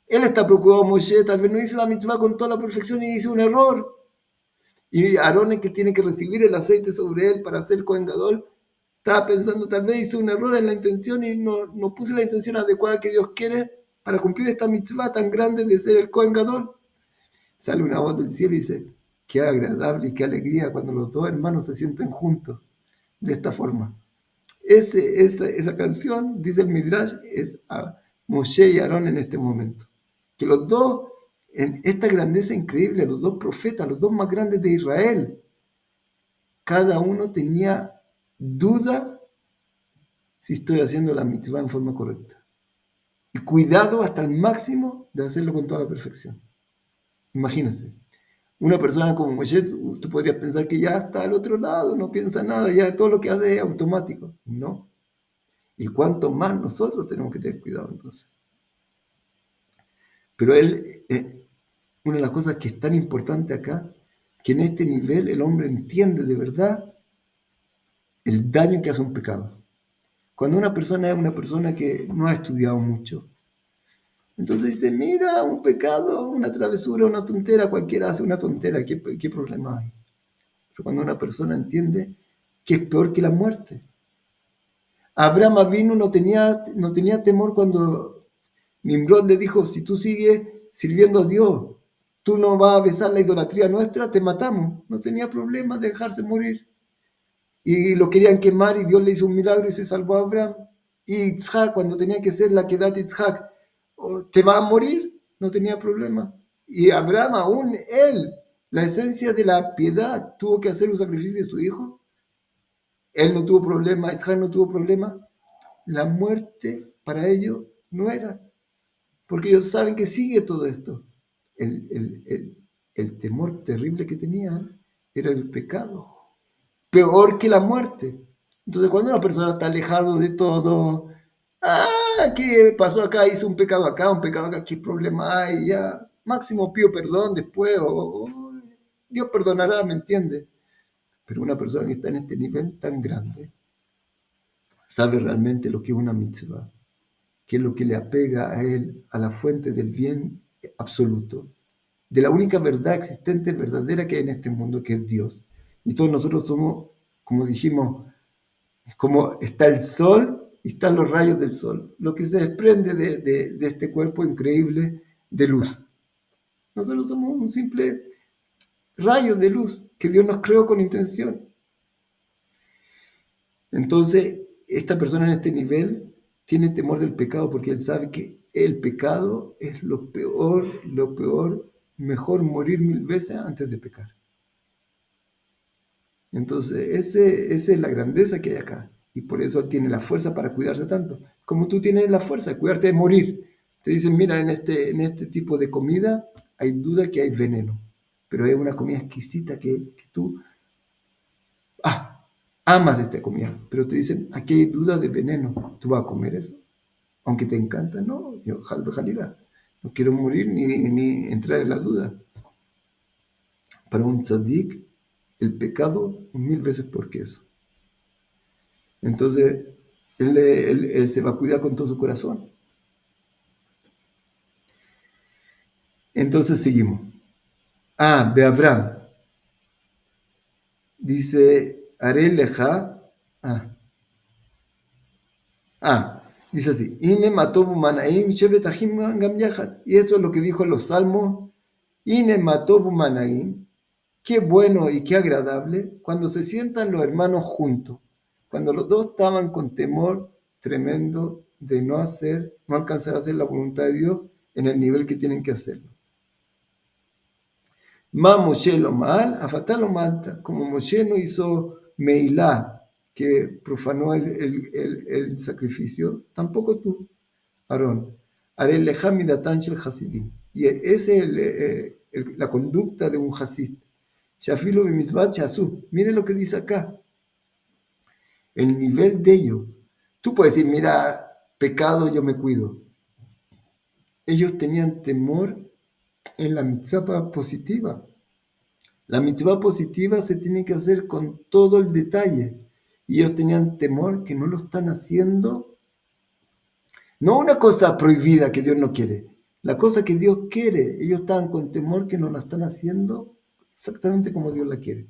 S1: Él está preocupado, Moshe, tal vez no hizo la mitzvah con toda la perfección y hizo un error. Y Aarón es que tiene que recibir el aceite sobre él para hacer Kohen Gadol. Estaba pensando, tal vez hizo un error en la intención y no puse la intención adecuada que Dios quiere para cumplir esta mitzvah tan grande de ser el Kohen Gadol. Sale una voz del cielo y dice, qué agradable y qué alegría cuando los dos hermanos se sienten juntos de esta forma. Esa canción, dice el Midrash, es a Moshe y Aarón en este momento. Que los dos, en esta grandeza increíble, los dos profetas, los dos más grandes de Israel, cada uno tenía duda si estoy haciendo la mitzvah en forma correcta. Y cuidado hasta el máximo de hacerlo con toda la perfección. Imagínense. Una persona como Moshe, tú podrías pensar que ya está al otro lado, no piensa nada, ya todo lo que hace es automático. No. Y cuanto más nosotros tenemos que tener cuidado entonces. Pero una de las cosas que es tan importante acá, que en este nivel el hombre entiende de verdad el daño que hace un pecado. Cuando una persona es una persona que no ha estudiado mucho, entonces dice, mira, un pecado, una travesura, una tontera, cualquiera hace una tontera, ¿qué problema hay? Pero cuando una persona entiende que es peor que la muerte. Abraham Avinu no tenía temor cuando Nimrod le dijo, si tú sigues sirviendo a Dios, tú no vas a besar la idolatría nuestra, te matamos. No tenía problema de dejarse morir. Y lo querían quemar y Dios le hizo un milagro y se salvó a Abraham. Y Itzhak, cuando tenía que ser la Kedat Itzhak, ¿te va a morir? No tenía problema. Y Abraham, aún él, la esencia de la piedad, tuvo que hacer un sacrificio de su hijo. Él no tuvo problema, Itzhak no tuvo problema. La muerte para ellos no era. Porque ellos saben que sigue todo esto. El temor terrible que tenían era el pecado. Peor que la muerte. Entonces, cuando una persona está alejado de todo, ¿qué pasó acá? Hizo un pecado acá, ¿qué problema hay? Ya, máximo pido perdón después, Dios perdonará, ¿me entiende? Pero una persona que está en este nivel tan grande sabe realmente lo que es una mitzvah, que es lo que le apega a él, a la fuente del bien absoluto, de la única verdad existente, verdadera que hay en este mundo, que es Dios. Y todos nosotros somos, como dijimos, como está el sol y están los rayos del sol, lo que se desprende de este cuerpo increíble de luz. Nosotros somos un simple rayo de luz que Dios nos creó con intención. Entonces, esta persona en este nivel tiene temor del pecado porque él sabe que el pecado es lo peor, mejor morir 1000 veces antes de pecar. Entonces, esa es la grandeza que hay acá. Y por eso él tiene la fuerza para cuidarse tanto. Como tú tienes la fuerza de cuidarte de morir. Te dicen, mira, en este tipo de comida hay duda que hay veneno. Pero es una comida exquisita que tú amas esta comida. Pero te dicen, aquí hay duda de veneno. ¿Tú vas a comer eso? Aunque te encanta, no. Yo, jalira, no quiero morir ni entrar en la duda. Para un tzadik, el pecado es 1000 veces peor que eso. Entonces, él se va a cuidar con todo su corazón. Entonces seguimos. De Abraham. Dice, haré leja. Dice así. Ine matovu manaim shevet achim gam yachad. Y esto es lo que dijo en los salmos. Ine matovu manaim. Qué bueno y qué agradable cuando se sientan los hermanos juntos. Cuando los dos estaban con temor tremendo de no alcanzar a hacer la voluntad de Dios en el nivel que tienen que hacerlo. Ma Moshe lo mal, afatá lo malta, como Moshe no hizo Meilá, que profanó el sacrificio, tampoco tú, Aarón. Haré leja midatan shel hasidim. Y esa es la conducta de un hasid. Shafilu b'mitzvat shasu. Miren lo que dice acá. El nivel de ellos. Tú puedes decir, mira, pecado, yo me cuido. Ellos tenían temor en la mitzvah positiva. La mitzvah positiva se tiene que hacer con todo el detalle. Y ellos tenían temor que no lo están haciendo. No una cosa prohibida que Dios no quiere. La cosa que Dios quiere. Ellos estaban con temor que no la están haciendo exactamente como Dios la quiere.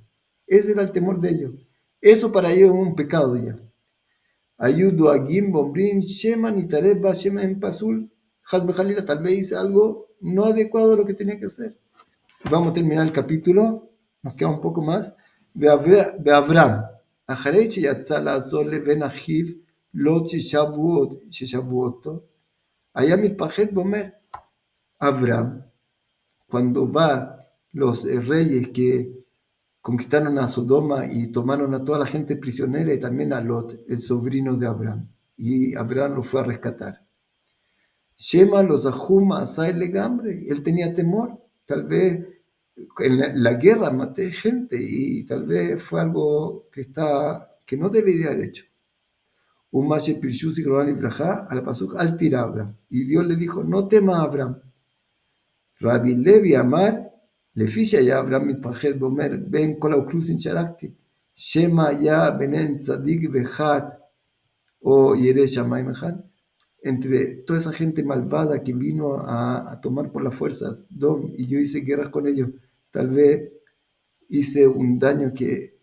S1: Ese era el temor de ellos. Eso para ellos es un pecado ya. Ayudo a Gim, Bombrim, Shema, Nitareb, Shema en Pasul, Hazbe Jalila, tal vez hice algo no adecuado a lo que tenía que hacer. Vamos a terminar el capítulo, nos queda un poco más. Abraham, Ajarech y Atzala Zole Ben Ajiv, Lot Sheshavuoto, Ayamit Pajet Bomer. Abraham, cuando va los reyes que conquistaron a Sodoma y tomaron a toda la gente prisionera y también a Lot, el sobrino de Abraham. Y Abraham lo fue a rescatar. Shema los ajuma asai legambre. Él tenía temor. Tal vez en la guerra maté gente y tal vez fue algo que no debería haber hecho. Umashe pirshu sigrani braja al pasuk al tira Abraham. Y Dios le dijo, no temas a Abraham. Rabbi Levi Amar, לפי שהיה אברהם מתפחד ואומר בין כל האוכלוסין שהלכתי, שמא היה ביניהם צדיק ואחד o ירא שמיים אחד, entre toda esa gente malvada que vino a tomar por las fuerzas Dom y yo hice guerras con ellos, tal vez hice un daño que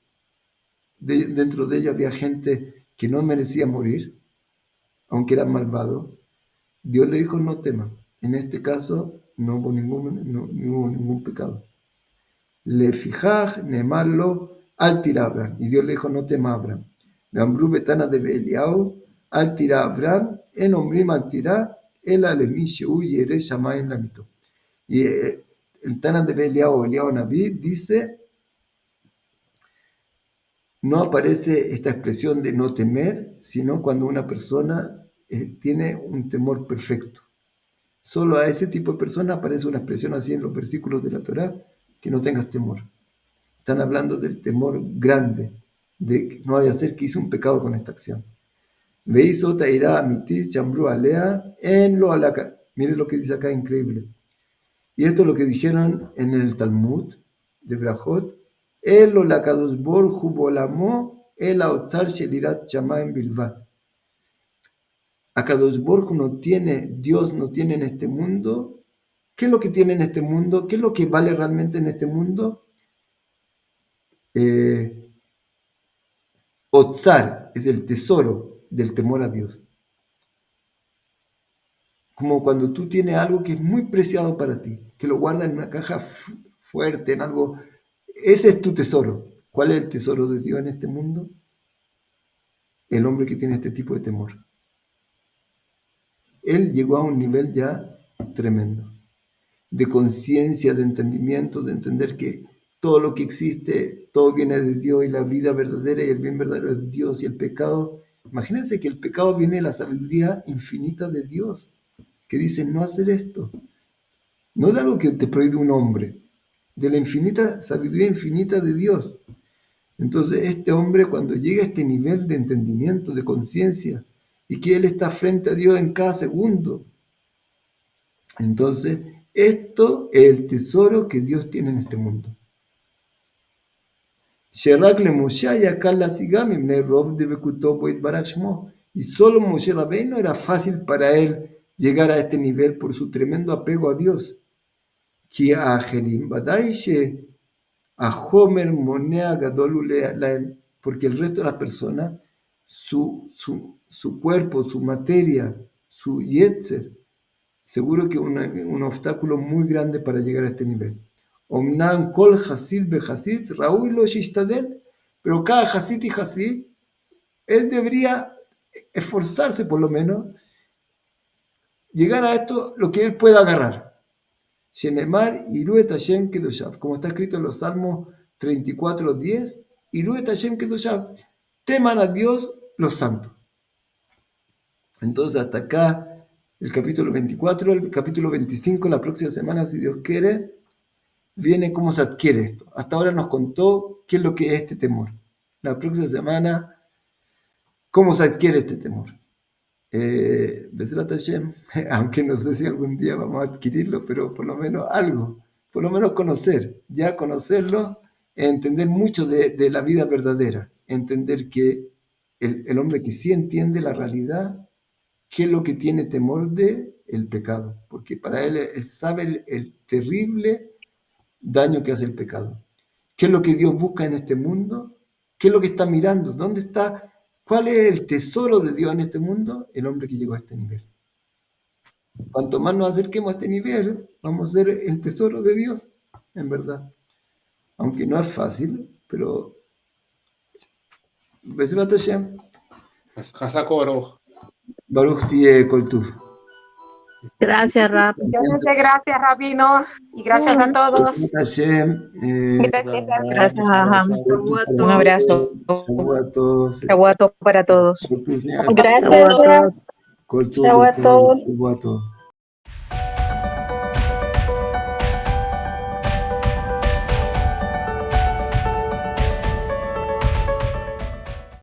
S1: dentro de ellos había gente que no merecía morir, aunque eran malvados. Dios le dijo no temas, en este caso no hubo ningún pecado. Le fijaj, nemarlo, al tira Abraham. Y Dios le dijo, no temas Abraham. Gambru betana de Beliao, al tira Abraham, en ombrim al tira, el alemishi yere shamay en la mito. Y el Tana de Beliao, Eliao Naví, dice, no aparece esta expresión de no temer, sino cuando una persona tiene un temor perfecto. Solo a ese tipo de persona aparece una expresión así en los versículos de la Torá, que no tengas temor. Están hablando del temor grande, de que no vaya a ser que hice un pecado con esta acción. Veis tairá amitis chambru alea en lo alaka. Mire lo que dice acá, increíble. Y esto es lo que dijeron en el Talmud de Brajot, Elo la Kadosh Borju Bolamo, el Aotzar Shelirat Chamaim Bilvat. Akadosh Borju no tiene, Dios no tiene en este mundo. ¿Qué es lo que tiene en este mundo? ¿Qué es lo que vale realmente en este mundo? Otzar es el tesoro del temor a Dios. Como cuando tú tienes algo que es muy preciado para ti, que lo guardas en una caja fuerte, en algo. Ese es tu tesoro. ¿Cuál es el tesoro de Dios en este mundo? El hombre que tiene este tipo de temor. Él llegó a un nivel ya tremendo, de conciencia, de entendimiento, de entender que todo lo que existe, todo viene de Dios y la vida verdadera y el bien verdadero es Dios y el pecado. Imagínense que el pecado viene de la sabiduría infinita de Dios, que dice no hacer esto. No de algo que te prohíbe un hombre, de la infinita sabiduría infinita de Dios. Entonces este hombre cuando llega a este nivel de entendimiento, de conciencia, y que él está frente a Dios en cada segundo, entonces esto es el tesoro que Dios tiene en este mundo. Y solo Moshe Rabbeinu era fácil para él llegar a este nivel por su tremendo apego a Dios. Porque el resto de las personas, su cuerpo, su materia, su yetzer, seguro que es un obstáculo muy grande para llegar a este nivel. Omnam kol hasid behasid raúl lo shishtadel, pero cada hasid y hasid, él debería esforzarse por lo menos, llegar a esto, lo que él pueda agarrar. Shenemar iru et Hashem kedushav, como está escrito en los Salmos 34:10, iru et Hashem kedushav, teman a Dios los santos. Entonces hasta acá el capítulo 24, el capítulo 25, la próxima semana, si Dios quiere, viene cómo se adquiere esto. Hasta ahora nos contó qué es lo que es este temor. La próxima semana, cómo se adquiere este temor. Besrat Hashem, aunque no sé si algún día vamos a adquirirlo, pero por lo menos algo, por lo menos conocer, ya conocerlo, entender mucho de la vida verdadera, entender que el hombre que sí entiende la realidad, qué es lo que tiene temor de el pecado, porque para él sabe el terrible daño que hace el pecado. ¿Qué es lo que Dios busca en este mundo? ¿Qué es lo que está mirando? ¿Dónde está? ¿Cuál es el tesoro de Dios en este mundo? El hombre que llegó a este nivel. Cuanto más nos acerquemos a este nivel, vamos a ser el tesoro de Dios, en verdad. Aunque no es fácil, pero Besrat Hashem, Baruch Tiye Kol Tuv.
S6: Gracias, Rab.
S7: Gracias, Rabino, y gracias a todos.
S1: Hashem,
S4: Gracias, Aham. Un abrazo. Shavuot para todos.
S7: Gracias,
S1: Kol Tuv,
S7: Shavuot.
S1: Shavuot.